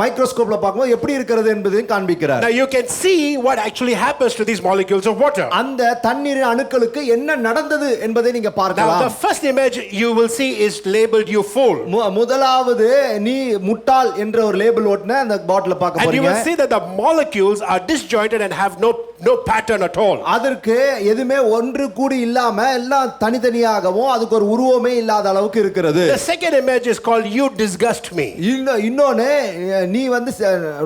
மைக்ரோஸ்கோப்ல பார்க்கும்போது எப்படி இருக்கிறது என்பதையும் காண்பிக்கிறார். Now you can see what actually happens to these molecules of water. அந்த தண்ணீரின் அணுக்களுக்கு என்ன நடந்தது என்பதை நீங்க பார்க்கலாம். Now the first image you will see is labeled you fool. முதலாவது நீ முட்டாள் என்ற ஒரு லேபிள் ஒட்டன அந்த பாட்டில பார்க்க போறீங்க. And you will see that the molecules are disjointed and have no pattern at all. அதற்கு எதுமே ஒன்று கூடி இல்லாம எல்லாம் தனித்தனியாகவும் அதுக்கு ஒரு உருவமே இல்லாத அளவுக்கு இருக்கிறது. The second image is called you disgust me. இன்னொன்னு நீ வந்து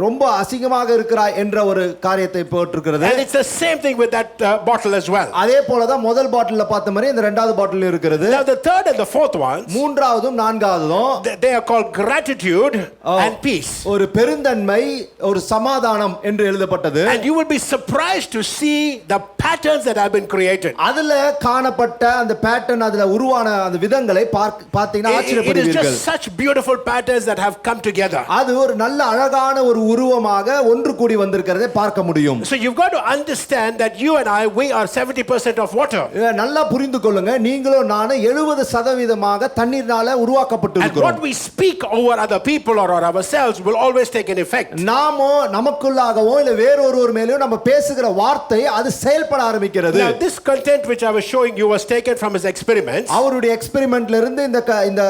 ரொம்ப அசிங்கமாக இருக்கிறாய் என்ற ஒரு காரியத்தை போட்டுருக்கிறது. And it's the same thing with that bottle as well. அதே போல தான் முதல் பாட்டில்ல பார்த்த மாதிரி இந்த இரண்டாவது பாட்டில் இருக்கிறது. Now the third and the fourth ones, மூன்றாவதும் நான்காவதும் they are called gratitude and peace. ஒரு பெருந்தன்மை ஒரு சமாதானம் என்று எழுதப்பட்டது. And you will be surprised to see the patterns that have been created. அதுல காணப்பட்ட அந்த பேட்டர்ன் அதுல உருவான அந்த விதங்களை பார்த்தீங்கன்னா ஆச்சரியப்படுவீர்கள். It is just such beautiful patterns that have come together. அது ஒரு நல்ல அழகான ஒரு உருவமாக ஒன்று கூடி வந்திருக்கிறதை பார்க்க முடியும். So you've got to understand that you and I we are 70% of water. நல்லா புரிந்து கொள்ளுங்க நீங்களும் நானும் 70% தண்ணீர்னால உருவாக்கப்பட்டிருக்கிறோம். And what we speak over other people or ourselves will always take an effect. நாமோ நமக்குள்ளாகவோ இல்ல வேறொருவர் மேலயோ நம்ம பேசுகிற வார்த்தை அது செயல்பட ஆரம்பிக்கிறது. Now this content which I was showing you was taken from his experiments. அவருடைய எக்ஸ்பெரிமென்ட்ல இருந்து இந்த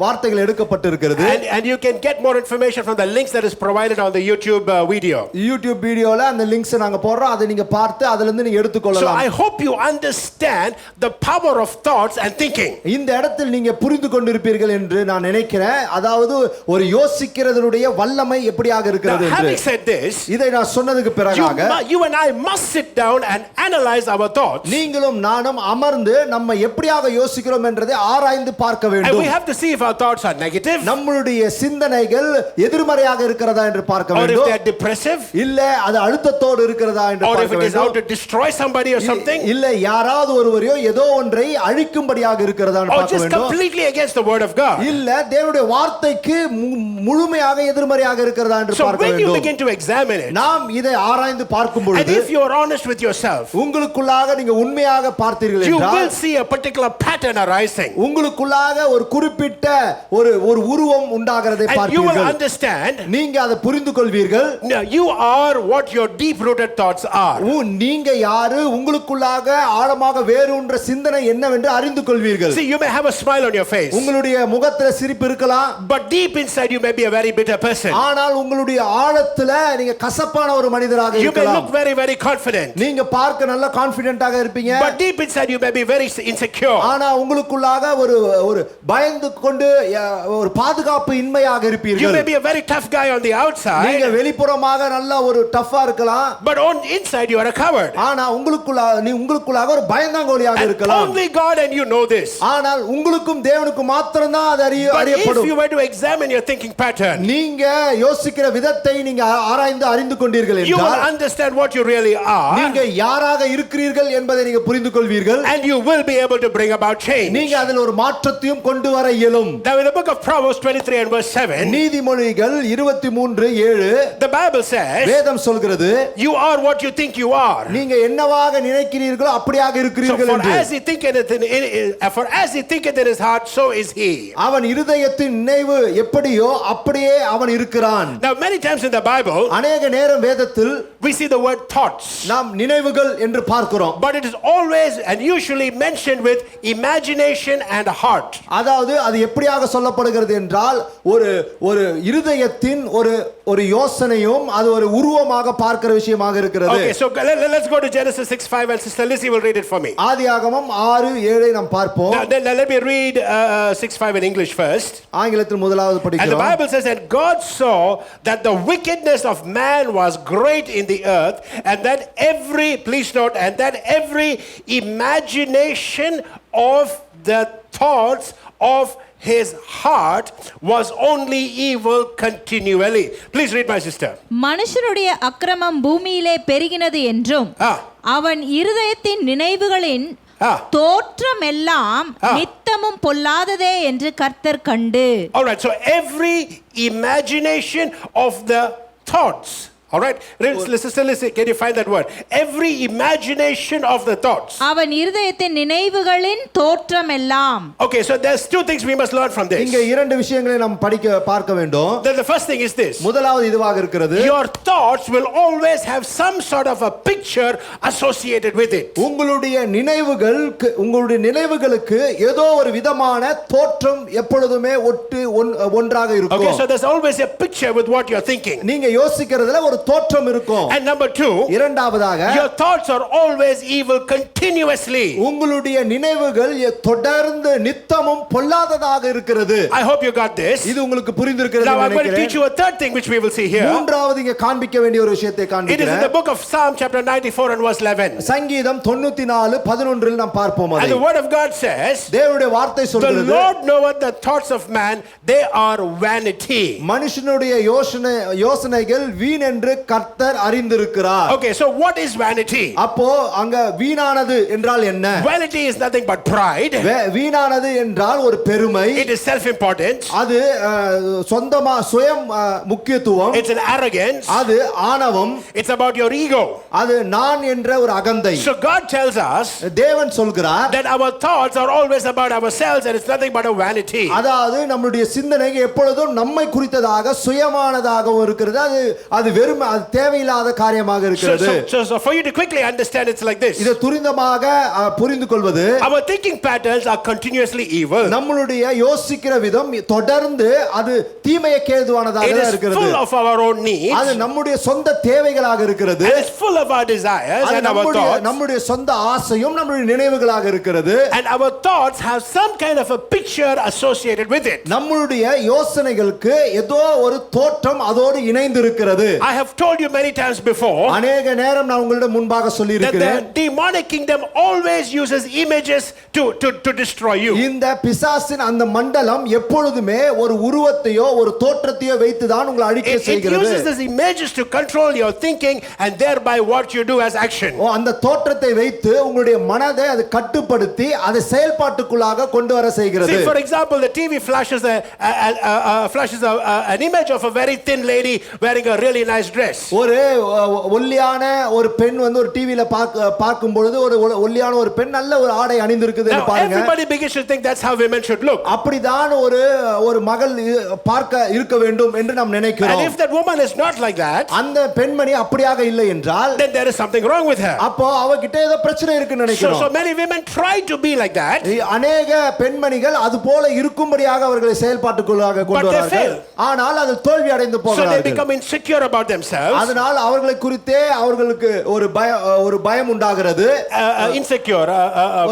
வார்த்தைகள் எடுக்கப்பட்டிருக்கிறது. And you can get more information from the links that is provided on the YouTube video. YouTube வீடியோல அந்த லிங்க்ஸ் நாங்க போடுறோம் அதை நீங்க பார்த்து அதில இருந்து நீங்க எடுத்துக்கொள்ளலாம். So I hope you understand the power of thoughts and thinking. இந்த இடத்தில் நீங்க புரிந்து கொண்டிருப்பீர்கள் என்று நான் நினைக்கிறேன். அதாவது ஒரு யோசிக்கிறதுடைய வல்லமை எப்படியாக இருக்கிறது என்று. Having said this, இதை நான் சொன்னதுக்கு பிறகாக you and I must sit down and analyze analyze our thoughts. நீங்களும் நானும் அமர்ந்து நம்ம எப்படியாக யோசிக்கிறோம் என்றதை ஆராய்ந்து பார்க்க And வேண்டும். we have to see if our thoughts are negative, நம்மளுடைய சிந்தனைகள் எதிர்மறையாக இருக்கிறதா என்று பார்க்க or if வேண்டும். they are depressive, இல்ல அது அழுத்தத்தோடு இருக்கிறதா என்று or if பார்க்க it is out வேண்டும். to destroy somebody or something, இல்ல யாராவது ஒருவரையோ ஏதோ ஒன்றை அழிக்கும்படியாக இருக்கிறதா என்று or பார்க்க just வேண்டும். completely against the word of God. இல்ல தேவனுடைய வார்த்தைக்கு முழுமையாக எதிர்மறையாக இருக்கிறதா என்று So பார்க்க when you வேண்டும். begin to examine it, நாம் இதை ஆராய்ந்து பார்க்கும் and பொழுது if you are honest with yourself, உங்களுக்குள்ளாக நீங்க உண்மையாக பார்த்தீர்கள் you will என்றால் see a particular pattern arising. உங்களுக்குள்ளாக ஒரு குறிப்பிட்ட ஒரு உருவம் உண்டாகிறதை And you will பார்ப்பீர்கள். understand, நீங்க அதை புரிந்து கொள்வீர்கள். no, you are what your deep rooted thoughts are. நீங்க யாரு, உங்களுக்குள்ளாக ஆழமாக வேரூன்ற சிந்தனை என்னவென்று அறிந்து கொள்வீர்கள். See, you may have a smile on your face, உங்களுடைய முகத்துல சிரிப்பு இருக்கலாம், but deep inside you may be a very bitter person. ஆனால் உங்களுடைய ஆழத்துல நீங்க கசப்பான ஒரு மனிதராக You may இருக்கலாம். look very, very confident, நீங்க பார்க்க நல்ல கான்ஃபிடென்ட்டாக இருப்பீங்க, but deep inside you may be very insecure. ஆனா உங்களுக்குள்ளாக ஒரு பயந்து கொண்டு ஒரு பாதுகாப்பு இன்மையாக You இருப்பீர்கள். may be a very tough guy on the நீங்க outside, வெளிப்புறமாக நல்ல ஒரு டஃபா இருக்கலாம், but on inside you are a coward. ஆனா உங்களுக்குள்ளாக ஒரு பயந்தாங்கோலியாக And இருக்கலாம். only God and you know this. ஆனால் உங்களுக்கும் தேவனுக்கும் மாத்திரம்தான் அது But if அறியப்படும். you were to examine your thinking pattern, நீங்க யோசிக்கிற விதத்தை நீங்க ஆராய்ந்து அறிந்து கொண்டீர்கள் you will என்றால் understand what you really are, நீங்க யாராக இருக்கிறீர்கள் என்பதை நீங்க புரிந்து கொள்வீர்கள். and you will be able to bring about change. நீங்க அதில் ஒரு மாற்றத்தையும் கொண்டு வர இயலும். Now in the book of Proverbs 23 and verse 7, நீதிமொழிகள் 23:7 the Bible says, வேதம் சொல்கிறது, you are what you think you are. நீங்க என்னவாக நினைக்கிறீர்களோ அப்படியாக So இருக்கிறீர்கள் for என்று. as he thinketh in his heart, so is he. அவன் இருதயத்தின் நினைவு எப்படியோ அப்படியே அவன் இருக்கிறான். Now many times in the Bible, அநேக நேரம் வேதத்தில் we see the word thoughts, நாம் நினைவுகள் என்று பார்க்கிறோம். but it is always and usually mentioned with imagination and heart. அதாவது அது எப்படியாக சொல்லப்படுகிறது என்றால் ஒரு இருதயத்தின் ஒரு யோசனையும் அது ஒரு உருவமாக பார்க்கிற விஷயமாக இருக்கிறது. Okay, so let's go to Genesis 6:5 and Sister Lizzie will read it for me. ஆதியாகமம் 6:7 நாம் பார்ப்போம். Now let me read 6:5 in English first. ஆங்கிலத்தில் முதலாவது And the படிக்கிறோம். Bible says, and God saw that the wickedness of man was great in the earth, and that every imagination of the thoughts of his heart was only evil continually. Please read, my sister. மனுஷனுடைய அக்கிரமம் பூமியிலே பெருகினது என்றும் அவன் இருதயத்தின் நினைவுகளின் தோற்றம் எல்லாம் நித்தமும் பொல்லாததே என்று கர்த்தர் கண்டு. All right, so every imagination of the thoughts. All right, sister, listen, can you find that word? Every imagination of the thoughts. அவன் இருதயத்தின் நினைவுகளின் தோற்றம் எல்லாம். Okay, so there's two things we must learn from this. இங்க இரண்டு விஷயங்களை நாம் பார்க்க வேண்டும். The first thing is this. முதலாவது இதுவாக இருக்கிறது. Your thoughts will always have some sort of a picture associated with it. உங்களுடைய நினைவுகளுக்கு ஏதோ ஒரு விதமான தோற்றம் எப்பொழுதுமே ஒன்றாக இருக்கும். Okay, so there's always a picture with what you're thinking. நீங்க யோசிக்கிறதுல ஒரு தோற்றம் இருக்கும். And number two, இரண்டாவதாக your thoughts are always evil continuously. உங்களுடைய நினைவுகள் தொடர்ந்து நித்தமும் பொல்லாததாக இருக்கிறது. I hope you got this. இது உங்களுக்கு புரிந்திருக்கிறது Now I'm நினைக்கிறேன். going to teach you a third thing which we will see here. மூன்றாவது இங்க காண்பிக்க வேண்டிய ஒரு விஷயத்தை It is in காண்பிக்கிறேன். the book of Psalm chapter 94 and verse 11. சங்கீதம் 94:11 நாம் பார்ப்போம் And அதை. the word of God says, தேவனுடைய வார்த்தை the சொல்கிறது, Lord knoweth the thoughts of man, they are vanity. மனுஷனுடைய யோசனைகள் வீண் என்று கர்த்தர் அறிந்திருக்கிறார். Okay, so what is vanity? அப்போ அங்க வீணானது என்றால் என்ன? Vanity is nothing but pride. வீணானது என்றால் ஒரு பெருமை. It is self-importance. அது சொந்தமா சுயம் முக்கியத்துவம். It's an arrogance. அது ஆணவம். It's about your ego. அது நான் என்ற ஒரு அகந்தை. So God tells us தேவன் சொல்கிறார் that our thoughts are always about ourselves and it's nothing but a vanity. அதாவது நம்முடைய சிந்தனை எப்பொழுதும் நம்மை குறித்ததாக சுயமானதாகவும் இருக்கிறது. அது வெறும் அது தேவையில்லாத காரியமாக இருக்கிறது. So for you to quickly understand, it's like this. இதை துரிதமாக புரிந்து கொள்வது, our thinking patterns are continuously evil. நம்மளுடைய யோசிக்கிற விதம் தொடர்ந்து அது தீமைக்கு ஏதுவானதாக இருக்கிறது. It is full of our own needs. அது நம்முடைய சொந்த தேவைகளாக இருக்கிறது. And it's full of our desires and our thoughts. நம்முடைய சொந்த ஆசையும் நம்முடைய நினைவுகளாக இருக்கிறது. And our thoughts have some kind of a picture associated with it. நம்மளுடைய யோசனைகளுக்கு ஏதோ ஒரு தோற்றம் அதோடு இணைந்து இருக்கிறது. I have have told you many times before அநேக நேரம் நான் உங்களிடம் முன்பாக சொல்லி that இருக்கிறேன். the demonic kingdom always uses images to destroy you. இந்த பிசாசின் அந்த மண்டலம் எப்பொழுதுமே ஒரு உருவத்தையோ ஒரு தோற்றத்தையோ வைத்து தான் உங்களை அழிக்க It செய்கிறது. uses these images to control your thinking and thereby what you do as action. அந்த தோற்றத்தை வைத்து உங்களுடைய மனதை அது கட்டுப்படுத்தி அதை செயல்பாட்டுக்குள்ளாக கொண்டு வர செய்கிறது. See, for example, the TV flashes an image of a very thin lady wearing a really nice dress. ஒரு ஒல்லியான ஒரு பெண் வந்து ஒரு டிவில பார்க்கும் பொழுது ஒரு ஒல்லியான ஒரு பெண் நல்ல ஒரு ஆடை அணிந்திருக்குதுன்னு Now பாருங்க. everybody begins to think that's how women should look. அப்படிதான் ஒரு மகள் பார்க்க இருக்க வேண்டும் என்று நாம் And நினைக்கிறோம். if that woman is not like that, அந்த பெண்மணி அப்படியாக இல்லை என்றால் then there is something wrong with her. அப்போ அவகிட்ட ஏதோ பிரச்சனை இருக்குன்னு So நினைக்கிறோம். many women try to be like that. அநேக பெண்மணிகள் அது போல இருக்கும்படியாக அவர்களை செயல்பாட்டுக்குள்ளாக கொண்டு But they வரார்கள். fail. ஆனால் அது தோல்வி அடைந்து So they போகிறார்கள். become insecure about themselves. அதனால் அவர்களை குறித்தே அவர்களுக்கு ஒரு பயம் உண்டாகிறது. Insecure.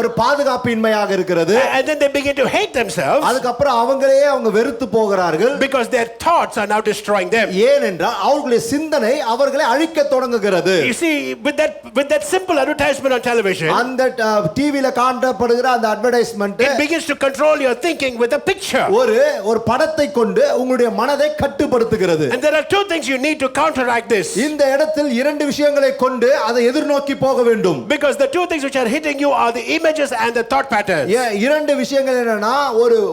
ஒரு பாதுகாப்பின்மையாக இருக்கிறது. And then they begin to hate themselves அதுக்கப்புறம் அவங்க வெறுத்து போகிறார்கள். because their thoughts are now destroying them. ஏனென்றால் அவர்களுடைய சிந்தனை அவர்களை அழிக்க தொடங்குகிறது. You see, with that simple advertisement on television, அந்த டிவில காட்டப்படுகிற அந்த advertisement it begins to control your thinking with a picture. ஒரு படத்தை கொண்டு உங்களுடைய மனதை கட்டுப்படுத்துகிறது. And there are two things you need to counteract this. இந்த இடத்தில் இரண்டு விஷயங்களை கொண்டு அதை எதிர்நோக்கி போக வேண்டும். Because the two things which are hitting you are the images and the thought patterns. இரண்டு விஷயங்கள் என்னன்னா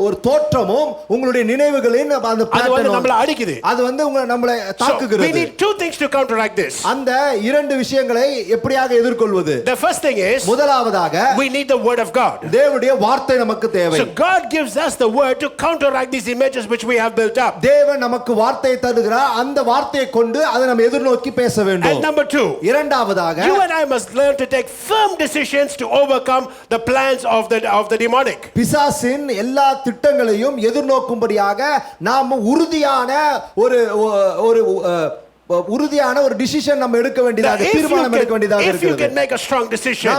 ஒரு தோற்றமும் உங்களுடைய நினைவுகளின் அந்த அது நம்மள அடிக்குது. அது வந்து நம்மளை தாக்குகிறது. We need two things to counteract this. அந்த இரண்டு விஷயங்களை எப்படியாக எதிர்கொள்வது? The first thing is, முதலாவதாக we need the word of God. தேவனுடைய வார்த்தை நமக்கு தேவை. So God gives us the word to counteract these images which we have built up. தேவன் நமக்கு வார்த்தையை தருகிறார். அந்த வார்த்தையை கொண்டு அதை நாம் எதிர்நோக்கி பேச வேண்டும். And number two, இரண்டாவதாக you and I must learn to take firm decisions to overcome the plans of the demonic. பிசாசின் எல்லா திட்டங்களையும் எதிர்நோக்கும்படியாக நாம் உறுதியான ஒரு டிசிஷன் நம்ம எடுக்க வேண்டியதாக தீர்மானம் எடுக்க வேண்டியதாக இருக்கிறது. If you can make a strong decision,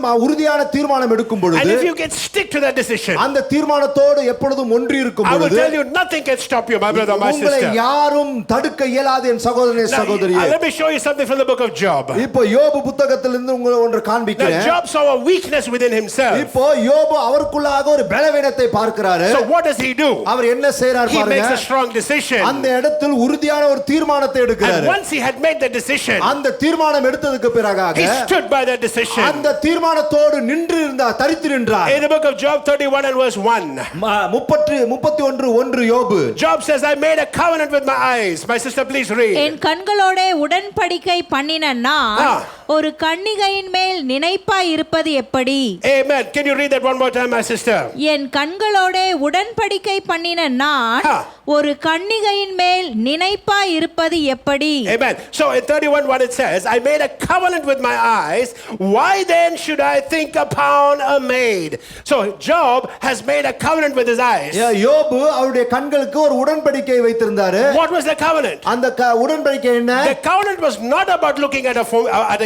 நாம் உறுதியான தீர்மானம் எடுக்கும் பொழுது, and if you can stick to that decision, அந்த தீர்மானத்தோடு எப்பொழுதும் ஒன்றி இருக்கும் பொழுது, I will tell you nothing can stop you, my brother, my sister. உங்களை யாரும் தடுக்க இயலாது என் சகோதரனே சகோதரியே. Let me show you something from the book of Job. இப்போ யோபு புத்தகத்திலிருந்து உங்களுக்கு ஒன்று காண்பிக்கிறேன். Job saw a weakness within himself. இப்போ யோபு அவருக்குள்ளாக ஒரு பலவீனத்தை பார்க்கிறாரு. So what does he do? அவர் என்ன செய்றார் பாருங்க. He makes a strong decision. அந்த இடத்தில் உறுதியான ஒரு தீர்மானத்தை எடுக்கிறார். And once he had made the decision, அந்த தீர்மானம் எடுத்ததுக்கு பிறகாக he stood by that decision. அந்த தீர்மானத்தோடு நின்று இருந்தார், தரித்து நின்றார். In the book of Job 31 and verse 1, 31:1 யோபு. Job says, I made a covenant with my eyes. My sister, please read. என் கண்களோட உடன்படிக்கை பண்ணின நான் ஒரு கன்னிகையின் மேல் நினைப்பாய் இருப்பது எப்படி? Amen. Can you read that one more time, my sister? என் கண்களோட உடன்படிக்கை பண்ணின நான் ஒரு கன்னிகையின் மேல் நினைப்பாய் இருப்பது எப்படி? Amen. So in 31:1 it says, I made a covenant with my eyes. Why then should I think upon a maid? So Job has made a covenant with his eyes. யோபு அவருடைய கண்களுக்கு ஒரு உடன்படிக்கை வைத்திருந்தாரு. What was the covenant? அந்த உடன்படிக்கை என்ன? The covenant was not about looking at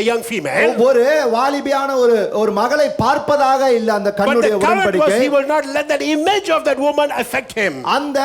a young female. ஒரு வாலிபியான ஒரு மகளை பார்ப்பதாக இல்ல அந்த கண்ணுடைய உடன்படிக்கை. But the covenant was he will not let that image of that woman affect him. அந்த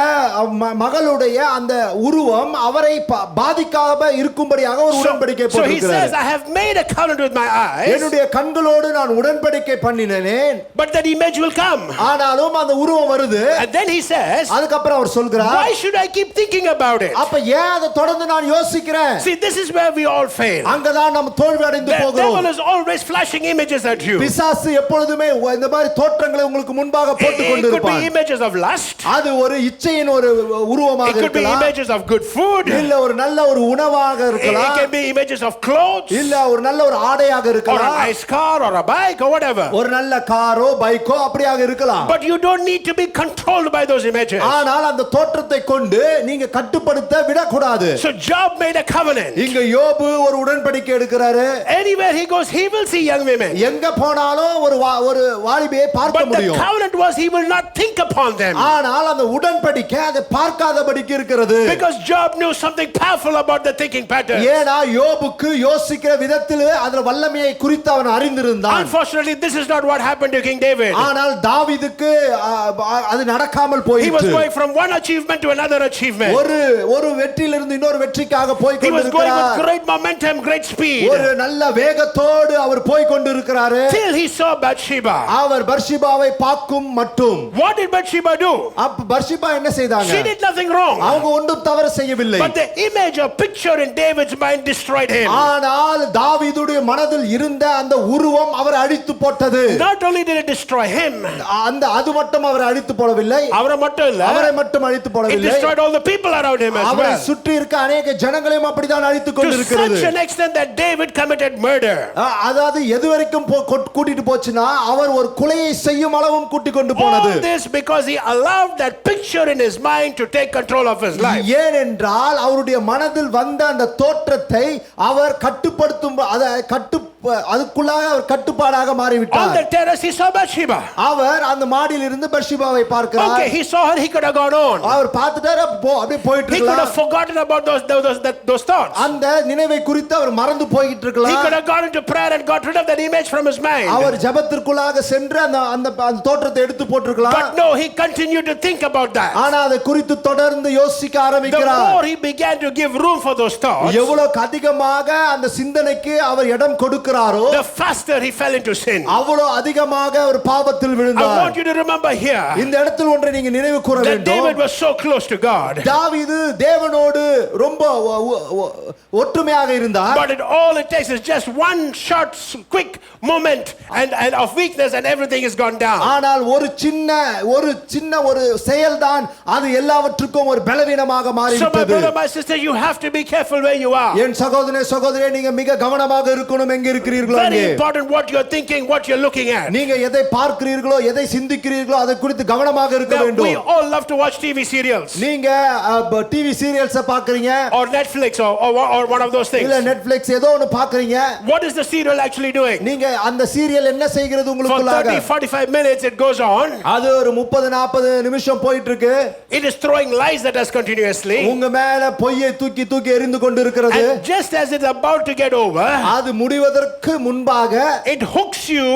மகளுடைய அந்த உருவம் அவரை பாதிக்காம இருக்கும்படியாக ஒரு உடன்படிக்கை போட்டிருக்கிறார். So he says, I have made a covenant with my eyes. என்னுடைய கண்களோடு நான் உடன்படிக்கை பண்ணினேன். But that image will come. ஆனாலும் அந்த உருவம் வருது. And then he says, அதுக்கப்புறம் அவர் சொல்கிறார், why should I keep thinking about it? அப்ப ஏன் அதை தொடர்ந்து நான் யோசிக்கிறேன்? See, this is where we all fail. அங்கதான் நம்ம தோல்வி அடைந்து போகிறோம். The devil is always flashing images at you. பிசாசு எப்பொழுதுமே இந்த மாதிரி தோற்றங்களை உங்களுக்கு முன்பாக போட்டு கொண்டிருப்பான். It could be images of lust. அது ஒரு இச்சையின் ஒரு உருவமாக இருக்கலாம். It could be images of good food. இல்ல ஒரு நல்ல ஒரு உணவாக இருக்கலாம். It can be images of clothes. இல்ல ஒரு நல்ல ஒரு ஆடையாக இருக்கலாம். Or a nice car or a bike or whatever. ஒரு நல்ல காரோ பைக்கோ அப்படியாக இருக்கலாம். But you don't need to be controlled by those images. ஆனால் அந்த தோற்றத்தை கொண்டு நீங்க கட்டுப்படுத்த விடக்கூடாது. So Job made a covenant. இங்க யோபு ஒரு உடன்படிக்கை எடுக்கிறாரு. Anywhere he goes he will see young women. எங்க போனாலும் ஒரு வாலிபையை பார்க்க முடியும். But the covenant was he will not think upon them. ஆனால் அந்த உடன்படிக்கை அதை பார்க்காதபடிக்கு இருக்கிறது. Because Job knew something powerful about about the thinking pattern. ஏனா யோபுக்கு யோசிக்கிற விதத்தில் அதுல வல்லமையை குறித்து அவன் அறிந்திருந்தான். Unfortunately, this is not what happened to King David. ஆனால் தாவீதுக்கு அது நடக்காமல் போயிற்று. He was going from one achievement to another achievement. ஒரு வெற்றியிலிருந்து இன்னொரு வெற்றிக்காக போய் He was going கொண்டிருக்கிறார். with great momentum, great speed. ஒரு நல்ல வேகத்தோடு அவர் போய் கொண்டிருக்கிறார். Till he saw Bathsheba. அவர் பர்ஷிபாவை பார்க்கும் மட்டும். What did Bathsheba do? அப்ப பர்ஷிபா என்ன செய்தாங்க? She did nothing wrong. அவங்க ஒன்றும் தவறு செய்யவில்லை. But the image or picture in David's mind destroyed him. ஆனால் தாவீதுடைய மனதில் இருந்த அந்த உருவம் அவர் அழித்து போட்டது. Not only did it destroy him, அது மட்டும் அவர் அழித்து போடவில்லை. அவரை மட்டும் அழித்து it போடவில்லை. destroyed all the people around him as அவரை well. சுற்றி இருக்க अनेक ஜனங்களையும் அப்படிதான் அழித்து To கொண்டிருக்கிறது. such an extent that David committed murder. அதாவது எதுவரைக்கும் கூட்டிட்டு போச்சுனா அவர் ஒரு கொலையை செய்யும் அளவும் கூட்டி கொண்டு போனது. All this because he allowed that picture in his mind to take control of his life. ஏனென்றால் அவருடைய மனதில் வந்த அந்த தோற்றத்தை அவர் கட்டுப்படுத்தும் அதுக்குள்ளாக அவர் கட்டுப்பாடாக மாறிவிட்டார். On the terrace he saw Bathsheba. அவர் அந்த மாடியில் இருந்து பர்ஷிபாவை பார்க்கிறார். Okay, he saw her, he could have gone on. அவர் பார்த்துட்டாரு, அப்படியே போயிட்டு He could இருக்கலாம். have forgotten about those thoughts. அந்த நினைவை குறித்து அவர் மறந்து போயிட்டு He இருக்கலாம். could have gone into prayer and got rid of that image from his mind. அவர் ஜெபத்திற்குள்ளாக சென்று அந்த தோற்றத்தை எடுத்து போட்டுருக்கலாம். But no, he continued to think about that. ஆனா அதை குறித்து தொடர்ந்து யோசிக்க The ஆரம்பிக்கிறார். more he began to give room for those thoughts, எவ்வளவு அதிகமாக அந்த சிந்தனைக்கு அவர் இடம் கொடுக்கிறாரோ the faster he fell into sin. அவ்வளவு அதிகமாக அவர் பாவத்தில் I விழுந்தார். want you to remember here இந்த இடத்தில் ஒன்றை நீங்க நினைவு கூற that வேண்டும். David was so close to God. தாவீது தேவனோடு ரொம்ப ஒற்றுமையாக இருந்தார். But all it takes is just one short quick moment and of weakness and everything is gone down. ஆனால் ஒரு சின்ன ஒரு செயல்தான் அது எல்லாவற்றுக்கும் ஒரு பலவீனமாக So my மாறிவிட்டது. brother, my sister, you have to be careful where you are. என் சகோதரனே நீங்க மிக கவனமாக இருக்கணும் எங்க இருக்கிறீர்களோ Very அங்கே. important what you're thinking, what you're looking at. நீங்க எதை பார்க்கிறீர்களோ எதை சிந்திக்கிறீர்களோ அதை குறித்து கவனமாக இருக்க Now, we வேண்டும். all love to watch TV serials நீங்க டிவி சீரியல்ஸ் பார்க்கறீங்க or Netflix or one of those things. இல்ல நெட்ஃபிளிக்ஸ் ஏதோ ஒன்னு பார்க்கறீங்க. What is the serial actually doing? நீங்க அந்த சீரியல் என்ன செய்கிறது For உங்களுக்குள்ளாக? 30-45 minutes it goes on. அது ஒரு 30-40 நிமிஷம் போயிட்டு இருக்கு. It is throwing lies at us continuously. உங்க மேல பொய்யை தூக்கி எறிந்து கொண்டிருக்கிறது. And just as it's about to get over, அது முடிவதற்கு முன்பாக it hooks you.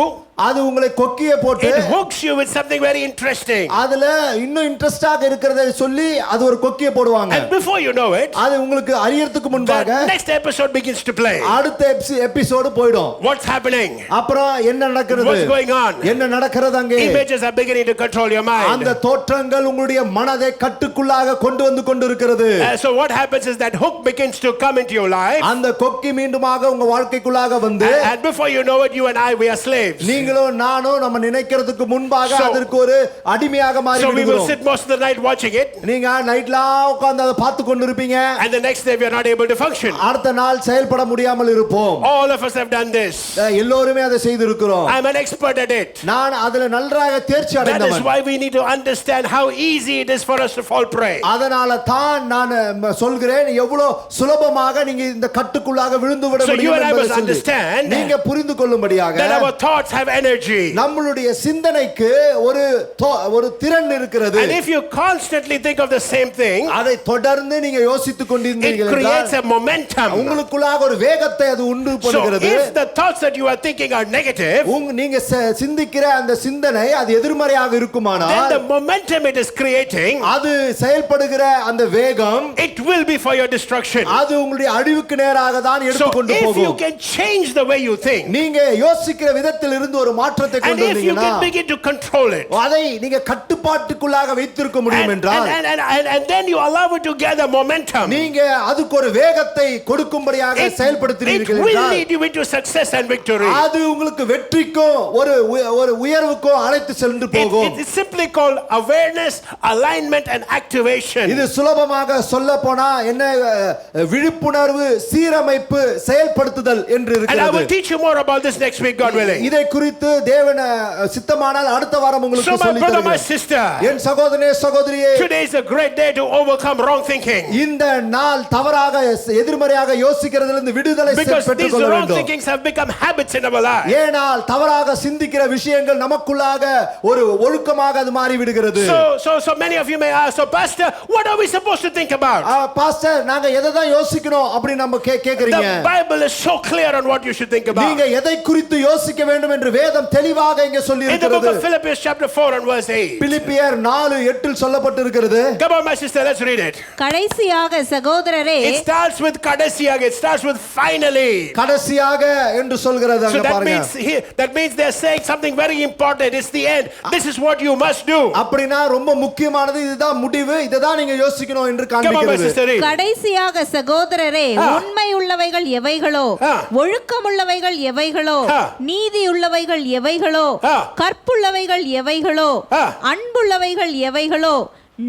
அது உங்களை கொக்கிய போட்டு It hooks you with something very interesting. அதுல இன்னும் இன்ட்ரஸ்டாக இருக்கிறதை சொல்லி அது ஒரு கொக்கிய போடுவாங்க. And before you know it, அது உங்களுக்கு அறியறதுக்கு முன்பாக the next episode begins to play. அடுத்த எபிசோட் போய்டும். What's happening? அப்புறம் என்ன நடக்கிறது? What's going on? என்ன நடக்கிறது அங்கே? Images are beginning to control your mind. அந்த தோற்றங்கள் உங்களுடைய மனதை கட்டுக்குள்ளாக கொண்டு வந்து கொண்டிருக்கிறது. So what happens is that hook begins to come into your life. அந்த கொக்கி மீண்டுமாக உங்க வாழ்க்கைக்குள்ளாக வந்து And before you know it, you and I, we are slaves. நீங்களும் நானும் நம்ம நினைக்கிறதுக்கு முன்பாக அதற்கு ஒரு அடிமையாக மாறி So we will விடுகிறோம். sit most of the night watching it. நீங்க நைட்லாம் உட்கார்ந்து அதை பார்த்து கொண்டிருப்பீங்க. And the next day we are not able to function. அடுத்த நாள் செயல்பட முடியாமல் இருப்போம். All of us have done this. எல்லோருமே அதை செய்திருக்கிறோம். I'm an expert at it. நான் அதுல நன்றாக தேர்ச்சி That is அடைந்தவன். why we need to understand how easy it is for us to fall prey. அதனால தான் நான் சொல்கிறேன் எவ்வளவு சுலபமாக நீங்க இந்த கட்டுக்குள்ளாக விழுந்து விட So you முடியும் and I என்பதை must understand நீங்க புரிந்து கொள்ளும்படியாக that our thoughts have energy. நம்மளுடைய சிந்தனைக்கு ஒரு திறன் இருக்கிறது. And if you constantly think of the same thing, அதை தொடர்ந்து நீங்க யோசித்துக் it கொண்டிருந்தீர்கள் creates என்றால் a momentum. உங்களுக்குள்ளாக ஒரு வேகத்தை அது உண்டு So பண்ணுகிறது. if the thoughts that you are thinking are negative, நீங்க சிந்திக்கிற அந்த சிந்தனை அது எதிர்மறையாக then இருக்குமானால் the momentum it is creating, அது செயல்படுகிற அந்த வேகம் it will be for your destruction. அது உங்களுடைய அழிவுக்கு நேராக தான் So எடுத்துக்கொண்டு if you போகும். can change the way you think, நீங்க யோசிக்கிற விதத்தில் இருந்து ஒரு மாற்றத்தை and கொண்டு if you வந்தீங்கன்னா can begin to control it, அதை நீங்க கட்டுப்பாட்டுக்குள்ளாக வைத்திருக்க முடியும் என்றால் and then you allow it to gather momentum, நீங்க அதுக்கு ஒரு வேகத்தை கொடுக்கும்படியாக it செயல்படுத்துறீர்கள் will என்றால் lead you into success and victory. அது உங்களுக்கு வெற்றிக்கும் ஒரு உயர்வுக்கும் அழைத்து சென்று போகும். It is simply called awareness, alignment and activation. இது சுலபமாக சொல்ல போனா என்ன விழிப்புணர்வு சீரமைப்பு செயல்படுத்துதல் என்று And I will இருக்கிறது. teach you more about this next week, God willing. இதை குறித்து குறித்து தேவன் சித்தமானால் அடுத்த வாரம் So உங்களுக்கு my சொல்லி brother, my தருகிறேன். sister, என் சகோதரனே சகோதரியே, today is a great day to overcome wrong thinking. இந்த நாள் தவறாக எதிர்மறையாக யோசிக்கிறதிலிருந்து விடுதலை Because these பெற்றுக்கொள்ள wrong வேண்டும். thinkings have become habits in our life. ஏனால் தவறாக சிந்திக்கிற விஷயங்கள் நமக்குள்ளாக ஒரு ஒழுக்கமாக அது மாறி விடுகிறது. So many of you may ask, so pastor, what are we supposed to think about? Pastor, நாங்க எதை தான் யோசிக்கணும் அப்படி நம்ம கேக்குறீங்க. The Bible is so clear on what you should think about. நீங்க எதை குறித்து யோசிக்க வேண்டும் என்று வேதம் தெளிவாக இங்கே சொல்லி In the book இருக்கிறது. of Philippians chapter 4 and verse 8. பிலிப்பியர் 4:8 சொல்லப்பட்டிருக்கிறது. Come on my sister, let's read it. கடைசியாக சகோதரரே, It starts with kadasiyaga, it starts with finally. கடைசியாக என்று சொல்கிறது So அங்க பாருங்க. that means they're saying something very important. It's the end. This is what you must do. அப்படினா ரொம்ப முக்கியமானது, இதுதான் முடிவு, இததான் நீங்க யோசிக்கணும் என்று Come on my காண்பிக்கிறது. sister, read. கடைசியாக சகோதரரே, உண்மை உள்ளவைகள் எவைகளோ, ஒழுக்கமுள்ளவைகள் எவைகளோ, நீதி உள்ளவைகள் எவைகளோ, கற்புள்ளவைகள் எவைகளோ, அன்புள்ளவைகள் எவைகளோ,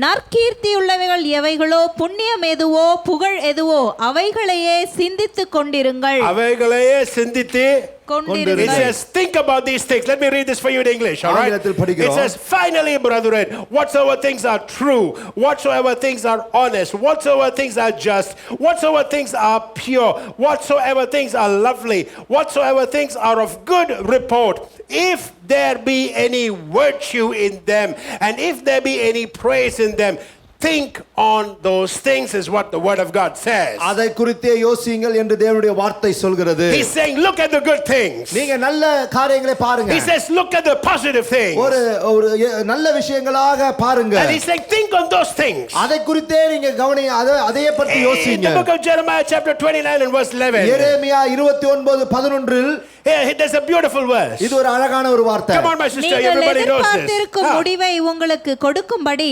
நற்கீர்த்தி உள்ளவைகள் எவைகளோ, புண்ணியம் எதுவோ, புகழ் எதுவோ, அவைகளையே சிந்தித்துக் கொண்டிருங்கள். அவைகளையே சிந்தித்து It கொண்டிருங்கள். says, think about these things. Let me read this for you in English, all right? ஆங்கிலத்தில் படிக்கிறோம். It says, finally, brethren, whatsoever things are true, whatsoever things are honest, whatsoever things are just, whatsoever things are pure, whatsoever things are lovely, whatsoever things are of good report, if there be any virtue in them, and if there be any praise in them, think on those things, is what the word of God says. அதை குறித்தே யோசியுங்கள் என்று தேவனுடைய வார்த்தை சொல்கிறது. He's saying, look at the good things. நீங்க நல்ல காரியங்களை பாருங்க. He says, look at the positive things. ஒரு நல்ல விஷயங்களாக பாருங்க. And he's saying, think on those things. அதை குறித்தே நீங்க கவனிங்க, அதையே பற்றி In யோசிங்க. the book of Jeremiah chapter 29 and verse 11. Jeremiah 29:11 Here, there's a beautiful verse. இது ஒரு அழகான ஒரு வார்த்தை. Come on my sister, நீங்கள் everybody knows this. எதிர்பார்த்திருக்கும் முடிவை உங்களுக்கு கொடுக்கும்படி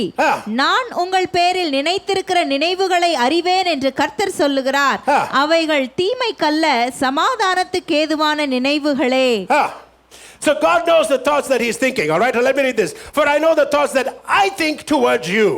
நான் உங்கள் பேரில் நினைத்திருக்கிற நினைவுகளை அறிவேன் என்று கர்த்தர் சொல்லுகிறார். அவைகள் தீமைக்கல்ல, சமாதானத்துக்கு ஏதுவான நினைவுகளே. So God knows the thoughts that he's thinking, all right? Let me read this. For I know the thoughts that I think towards you,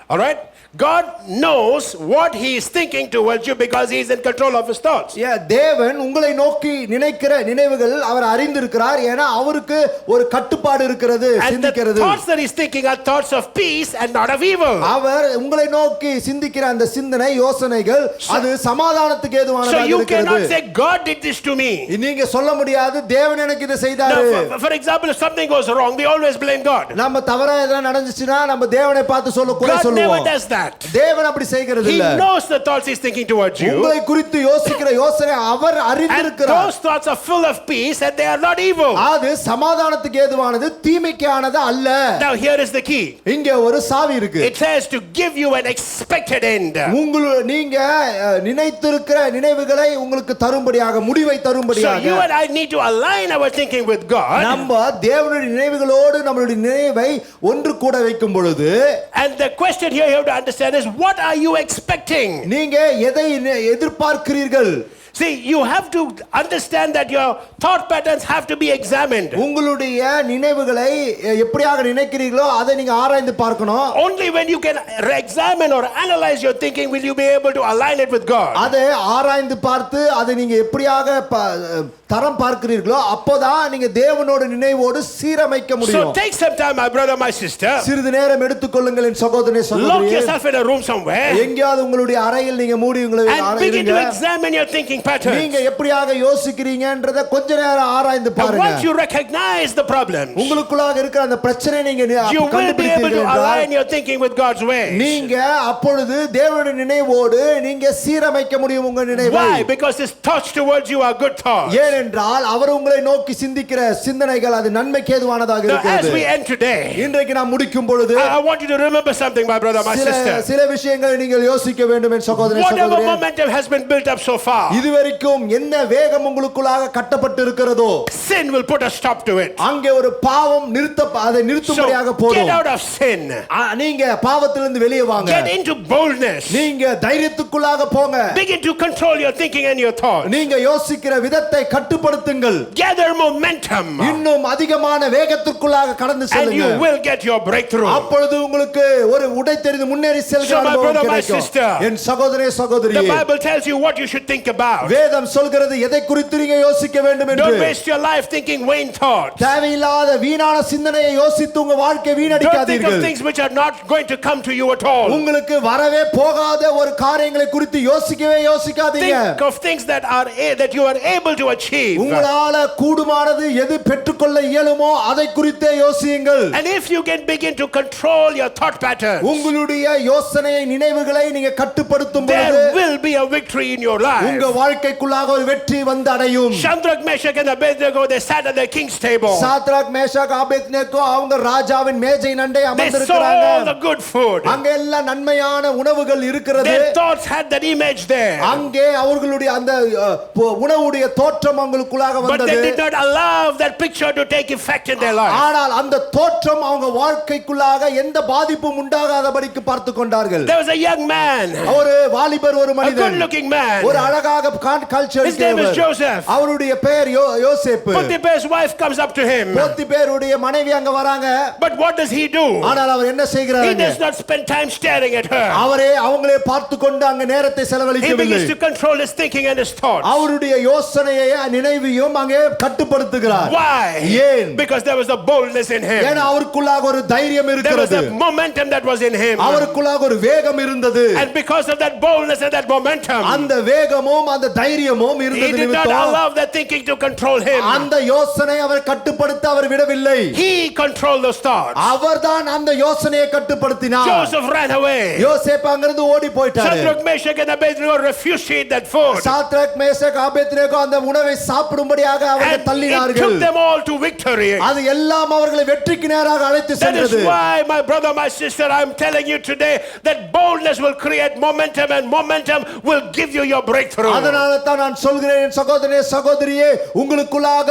all right? God knows what he is thinking towards you because he is in control of his thoughts. தேவன் உங்களை நோக்கி நினைக்கிற நினைவுகள் அவர் அறிந்திருக்கிறார். ஏனா அவருக்கு ஒரு கட்டுப்பாடு இருக்கிறது சிந்திக்கிறது. And the thoughts that he is thinking are thoughts of peace and not of evil. அவர் உங்களை நோக்கி சிந்திக்கிற அந்த சிந்தனை யோசனைகள் அது சமாதானத்துக்கு ஏதுவானதாக இருக்கிறது. So you இருக்கிறது. cannot say God did this to me. நீங்க சொல்ல முடியாது தேவன் எனக்கு இதை செய்தாரு. For example, if something goes wrong, we always blame God. நம்ம தவறா எதனா நடந்துச்சுனா நம்ம தேவனை பார்த்து குறை God never சொல்லுவோம். does that. தேவன் அப்படி செய்கிறது இல்ல. He knows the thoughts he's thinking towards you. உங்களை குறித்து யோசிக்கிற யோசனை அவர் அறிந்திருக்கிறார். And those thoughts are full of peace and they are not evil. அது சமாதானத்துக்கு ஏதுவானது, தீமைக்கானது அல்ல. Now here is the key. இங்க ஒரு சாவி இருக்கு. It says to give you an expected end. நீங்க நினைத்திருக்கிற நினைவுகளை உங்களுக்கு தரும்படியாக, முடிவை தரும்படியாக. So you and I need to align our thinking with God. நம்ம தேவனுடைய நினைவுகளோடு நம்மளுடைய நினைவை ஒன்று கூட வைக்கும் பொழுது, and the question here you have to understand is, what are you expecting? நீங்க எதை எதிர்பார்க்கிறீர்கள்? See, you have to understand that your thought patterns have to be examined. உங்களுடைய நினைவுகளை எப்படியாக நினைக்கிறீர்களோ அதை நீங்க ஆராய்ந்து பார்க்கணும். Only when you can examine or analyze your thinking will you be able to align it with God. அதை ஆராய்ந்து பார்த்து அதை நீங்க எப்படியாக தரம் பார்க்கிறீர்களோ அப்போதான் நீங்க தேவனோட நினைவோடு சீரமைக்க முடியும். So take some time, my brother, my sister. சிறிது நேரம் எடுத்துக்கொள்ளுங்கள் என் சகோதரனே சகோதரியே. Lock yourself in a room somewhere. எங்கயாவது உங்களுடைய அறையில் நீங்க மூடி உங்களை and begin to examine your thinking patterns. நீங்க எப்படியாக யோசிக்கிறீங்கன்றதை கொஞ்ச நேரம் ஆராய்ந்து பாருங்க. And once you recognize the problems, உங்களுக்குள்ளாக இருக்கிற அந்த பிரச்சனையை நீங்க you will be able to align your thinking with God's ways. நீங்க அப்பொழுது தேவனுடைய நினைவோடு நீங்க சீரமைக்க முடியும் உங்க நினைவை. Why? Because his thoughts towards you are good thoughts. ஏனென்றால் அவர் உங்களை நோக்கி சிந்திக்கிற சிந்தனைகள் அது நன்மைக்கு ஏதுவானதாக இருக்கிறது. As we end today, இன்றைக்கு நாம் முடிக்கும் பொழுது I want you to remember something, my brother, my sister. சில விஷயங்களை நீங்கள் யோசிக்க வேண்டும் என் சகோதரனே சகோதரியே. Whatever momentum has been built up so far, இதுவரைக்கும் என்ன வேகம் உங்களுக்குள்ளாக கட்டப்பட்டு இருக்கிறதோ, sin will put a stop to it. அங்கே ஒரு பாவம் அதை நிறுத்தும்படியாக போடும். Get out of sin. நீங்க பாவத்திலிருந்து வெளியே வாங்க. Get into boldness. நீங்க தைரியத்துக்குள்ளாக போங்க. Begin to control your thinking and your thoughts. நீங்க யோசிக்கிற விதத்தை கட்டுப்படுத்துங்கள். Gather momentum. இன்னும் அதிகமான வேகத்துக்குள்ளாக கடந்து செல்லுங்க. And you will get your breakthrough. அப்பொழுது உங்களுக்கு ஒரு உடைத்தெரிந்து முன்னேறி செல்கிற அனுபவம் கிடைக்கும். என் சகோதரனே சகோதரியே, the Bible tells you what you should think about. வேதம் சொல்கிறது எதை குறித்து நீங்க யோசிக்க வேண்டும் என்று. Don't waste your life thinking vain thoughts. தேவையில்லாத வீணான சிந்தனையை யோசித்து உங்க வாழ்க்கையை Don't think வீணடிக்காதீர்கள். of things which are not going to come to you at all. உங்களுக்கு வரவே போகாத ஒரு காரியங்களை குறித்து யோசிக்கவே யோசிக்காதீங்க. Think of things that you are able to achieve. உங்களால கூடுமானது எது பெற்றுக்கொள்ள இயலுமோ அதை குறித்தே யோசியுங்கள். And if you can begin to control your thought patterns, உங்களுடைய யோசனையை நினைவுகளை நீங்க கட்டுப்படுத்தும் பொழுது there will be a victory in your life. உங்க வாழ்க்கைக்குள்ளாக ஒரு வெற்றி வந்து அடையும். Shadrach, Meshach and Abednego, they sat at the king's table. Shadrach Meshach Abednego அவங்க ராஜாவின் மேஜை நண்டை They saw அமர்ந்திருக்கிறாங்க. all the good food. அங்க எல்லாம் நன்மையான உணவுகள் இருக்கிறது. Their thoughts had that image there. அங்கே அவர்களுடைய அந்த உணவுடைய தோற்றம் அவங்களுக்குள்ளாக But they வந்தது. did not allow that picture to take effect in their life. ஆனால் அந்த தோற்றம் அவங்க வாழ்க்கைக்குள்ளாக எந்த பாதிப்பும் உண்டாகாதபடிக்கு பார்த்து கொண்டார்கள். There was a young man, ஒரு வாலிபர், ஒரு a மனிதன், good-looking man. ஒரு அழகாக culture. His name is Joseph. அவருடைய பெயர் யோசேப்பு. Potiphar's wife comes up to him. போத்திபேருடைய மனைவி அங்க வராங்க. But what does he do? ஆனால் அவர் என்ன He செய்கிறார்? does not spend time staring at her. அவங்களே பார்த்து கொண்டு அங்க நேரத்தை He செலவழிக்கவில்லை. begins to control his thinking and his thoughts. அவருடைய யோசனையை நினைவையும் அங்கே கட்டுப்படுத்துகிறார். Why? ஏன்? Because there was a boldness in him. ஏன்னா அவருக்குள்ளாக ஒரு தைரியம் There was இருக்கிறது. a momentum that was in him. அவருக்குள்ளாக ஒரு வேகம் இருந்தது. And because of that boldness and that momentum, அந்த வேகமும் அந்த தைரியமும் he இருந்தது did not நிமித்தம் allow that thinking to control him. அந்த யோசனை அவர் கட்டுப்படுத்த அவர் விடவில்லை. He controlled those thoughts. அவர்தான் அந்த யோசனையை கட்டுப்படுத்தினார். Joseph ran away. யோசேப்பு அங்கிருந்து ஓடி போயிட்டார். Shadrach, Meshach and Abednego refused to eat that food. Shadrach Meshach Abednego அந்த உணவை சாப்பிடும்படியாக அவர்கள் And it தள்ளினார்கள். took them all to victory. அது எல்லாம் அவர்களை வெற்றிக்கு நேராக அழைத்து That is சென்றது. why, my brother, my sister, I'm telling you today that boldness will create momentum and momentum will give you your breakthrough. அதனால தான் நான் சொல்கிறேன் சகோதரனே சகோதரியே, உங்களுக்குள்ளாக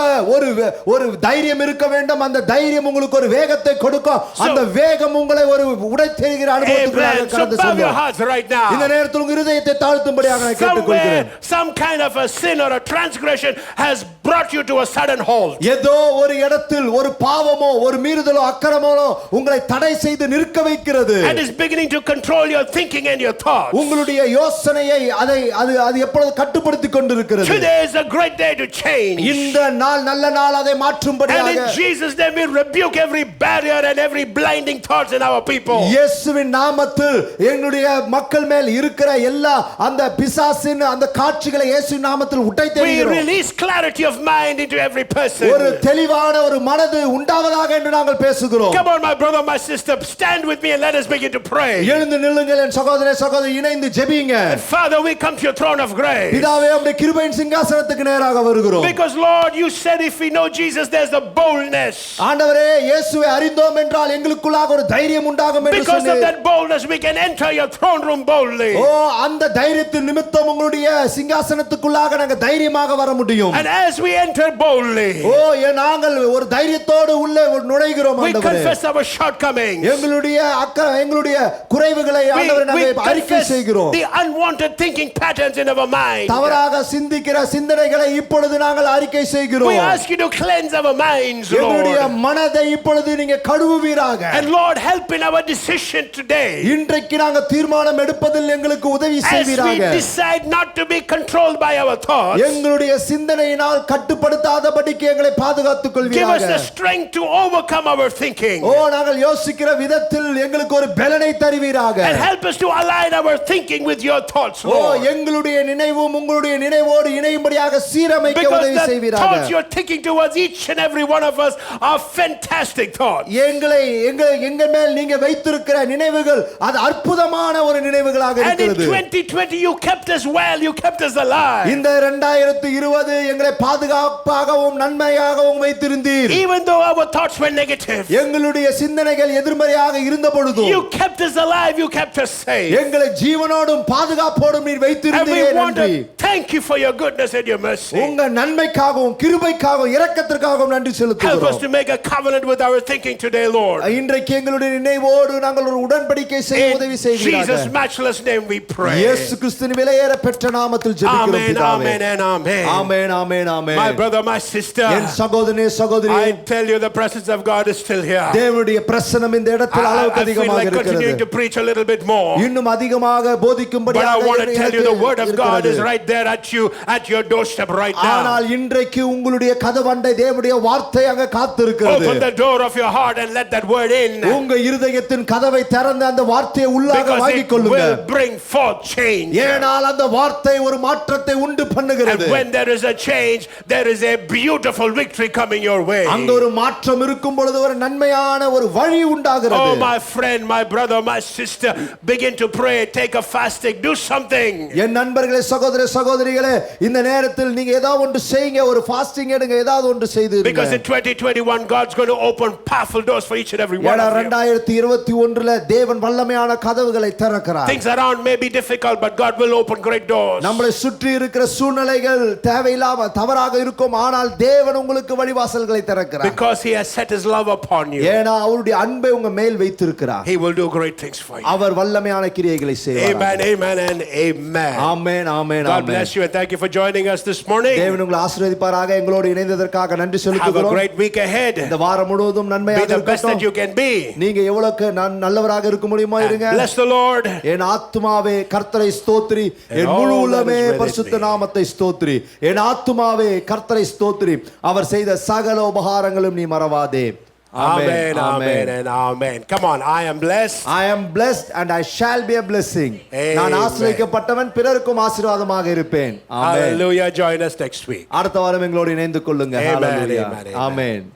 ஒரு தைரியம் இருக்க வேண்டும். அந்த தைரியம் உங்களுக்கு ஒரு வேகத்தை கொடுக்கும். அந்த வேகம் உங்களை ஒரு உடைத்தெறிகிற அனுபவத்துக்குள்ளாக Amen. So கடந்து bow your செல்லும். hearts right now. இந்த நேரத்தில் உங்கள் இதயத்தை தாழ்த்தும்படியாக நான் கேட்டுக்கொள்கிறேன். Somewhere, some kind of a sin or a transgression has brought you to a sudden halt. ஏதோ ஒரு இடத்தில் ஒரு பாவமோ ஒரு மீறுதலோ அக்கிரமமோ உங்களை தடை செய்து நிற்க வைக்கிறது. And is beginning to control your thinking and your thoughts. உங்களுடைய யோசனையை அது எப்பொழுது கட்டுப்படுத்திக் கொண்டிருக்கிறது. Today is a great day to change. இந்த நாள் நல்ல நாள் அதை And மாற்றும்படியாக in Jesus' name we rebuke every barrier and every blinding thoughts in our people. இயேசுவின் நாமத்தில் எங்களுடைய மக்கள் மேல் இருக்கிற எல்லா அந்த பிசாசின் அந்த காட்சிகளை இயேசுவின் நாமத்தில் We உடைத்தெறிகிறோம். release clarity of mind into every person. ஒரு தெளிவான ஒரு மனது உண்டாவதாக என்று நாங்கள் பேசுகிறோம். Come on, my brother, my sister, stand with me and let us begin to pray. எழுந்து நில்லுங்கள் என் சகோதரனே சகோதரி, இணைந்து ஜெபிங்க. And Father, we come to your throne of grace. பிதாவே, உம்முடைய கிருபையின் சிங்காசனத்துக்கு நேராக வருகிறோம். Because Lord, you said if we know Jesus, there's a boldness. ஆண்டவரே, இயேசுவை அறிந்தோம் என்றால் எங்களுக்குள்ளாக ஒரு தைரியம் உண்டாகும் என்று Because of சொன்னீர். that boldness, we can enter your throne room boldly. ஓ, அந்த தைரியத்தின் நிமித்தம் உங்களுடைய சிங்காசனத்துக்குள்ளாக நாங்கள் தைரியமாக வர முடியும். And as we enter boldly, ஓ, நாங்கள் ஒரு தைரியத்தோடு உள்ளே நுழைகிறோம் we ஆண்டவரே. confess our shortcomings. எங்களுடைய குறைவுகளை ஆண்டவரே We நாங்கள் அறிக்கை confess செய்கிறோம். the unwanted thinking patterns in our mind. தவறாக சிந்திக்கிற சிந்தனைகளை இப்பொழுது நாங்கள் அறிக்கை We செய்கிறோம். ask you to cleanse our minds, எங்களுடைய Lord. மனதை இப்பொழுது நீங்க கழுவுவீராக. And Lord, help in our decision today. இன்றைக்கு நாங்கள் தீர்மானம் எடுப்பதில் எங்களுக்கு உதவி As we செய்வீராக. decide not to be controlled by our thoughts, எங்களுடைய சிந்தனையினால் கட்டுப்படுத்தாதபடிக்கு எங்களை பாதுகாத்துக் give us கொள்வீராக. the strength to overcome our thinking. ஓ, நாங்கள் யோசிக்கிற விதத்தில் எங்களுக்கு ஒரு பலனை தருவீராக. And help us to align our thinking with your thoughts, O, Lord. எங்களுடைய நினைவும் உங்களுடைய நினைவோடு இணையும்படியாக சீரமைக்க Because உதவி the செய்வீராக. thoughts you're thinking towards each and every one of us are fantastic thoughts. எங்கள் மேல் நீங்க வைத்திருக்கிற நினைவுகள் அது அற்புதமான ஒரு நினைவுகளாக And in இருக்கிறது. 2020 you kept us well, you kept us alive. இந்த 2020 எங்களை பாதுகாப்பாகவும் நன்மையாகவும் வைத்திருந்தீர். Even though our thoughts were negative, எங்களுடைய சிந்தனைகள் எதிர்மறையாக இருந்த பொழுதும் you kept us alive, you kept us safe. எங்களை ஜீவனோடும் பாதுகாப்போடும் நீர் And we வைத்திருந்தீரே. want நன்றி. to thank you for your goodness and your mercy. உங்க நன்மைக்காகவும் கிருபைக்காகவும் இரக்கத்திற்காகவும் நன்றி Help us செலுத்துகிறோம். to make a covenant with our thinking today, Lord. இன்றைக்கு எங்களுடைய நினைவோடு நாங்கள் ஒரு உடன்படிக்கை செய்ய உதவி In செய்வீராக. Jesus' matchless name we pray. இயேசு கிறிஸ்துவின் விலையேற பெற்ற நாமத்தில் ஜெபிக்கிறோம் Amen, பிதாவே. amen, and amen. Amen, amen, amen. My brother, my sister, என் சகோதரனே சகோதரி, I tell you the presence of God is still here. தேவனுடைய பிரசன்னம் இந்த இடத்தில் அளவுக்கு I feel அதிகமாக like continuing இருக்கிறது. to preach a little bit more. இன்னும் அதிகமாக But I போதிக்கும்படியாக want to tell you the word of God is இருக்கிறது. right there there at you at your doorstep right now. ஆனால் இன்றைக்கு உங்களுடைய கதவண்டை தேவனுடைய வார்த்தை அங்க காத்திருக்கிறது. Open the door of your heart and let that word in. உங்க இருதயத்தின் கதவை திறந்து அந்த வார்த்தையை உள்ளாக வாங்கிக் கொள்ளுங்க. Because it will bring forth change. ஏனால் அந்த வார்த்தை ஒரு மாற்றத்தை உண்டு பண்ணுகிறது. And when there is a change, there is a beautiful victory coming your way. அங்க ஒரு மாற்றம் இருக்கும் பொழுது ஒரு நன்மையான ஒரு வழி உண்டாகிறது. Oh my friend, my brother, my sister, begin to pray, take a fasting, do something. என் நண்பர்களே, சகோதர சகோதரிகளே, இந்த நேரத்தில் நீங்க ஏதாவது ஒன்று செய்யுங்க, ஒரு ஃபாஸ்டிங் எடுங்க, ஏதாவது ஒன்று செய்துங்க. Because in 2021 God's going to open powerful doors for each and every one of you. 2021ல தேவன் வல்லமையான கதவுகளை திறக்கிறார். Things around may be difficult, but God will open great doors. நம்மளை சுற்றி இருக்கிற சூழ்நிலைகள் தேவையில்லாம தவறாக இருக்கும், ஆனால் தேவன் உங்களுக்கு வழிவாசல்களை திறக்கிறார். Because he has set his love upon you. ஏனா அவருடைய அன்பை உங்க மேல் வைத்திருக்கிறார். He will do great things for you. அவர் வல்லமையான கிரியைகளை செய்வார். Amen, amen and amen. Amen, amen, God bless you and thank you for joining us this morning. தேவன் உங்களை ஆசீர்வதிப்பாராக. எங்களோடு இணைந்ததற்காக நன்றி செலுத்துகிறோம். Have a great week ahead. இந்த வாரம் முழுவதும் நன்மையாக இருக்கட்டும். Be the best that you can be. நீங்க எவ்வளவுக்கு நல்லவராக இருக்க முடியுமோ இருங்க. Bless the Lord. என் ஆத்துமாவே கர்த்தரை ஸ்தோத்திரி, என் முழு உள்ளமே பரிசுத்த நாமத்தை ஸ்தோத்திரி. என் ஆத்துமாவே கர்த்தரை ஸ்தோத்திரி, அவர் செய்த சகல உபகாரங்களும் நீ மறவாதே. Amen, amen and amen. Come on, I am blessed. I am blessed and I shall be a blessing. நான் ஆசீர்வதிக்கப்பட்டவன், பிறருக்கும் ஆசீர்வாதமாக இருப்பேன். Hallelujah. Join us next week. அடுத்த வாரம் எங்களோடு இணைந்து கொள்ளுங்க. Amen, Hallelujah. amen, amen. Amen.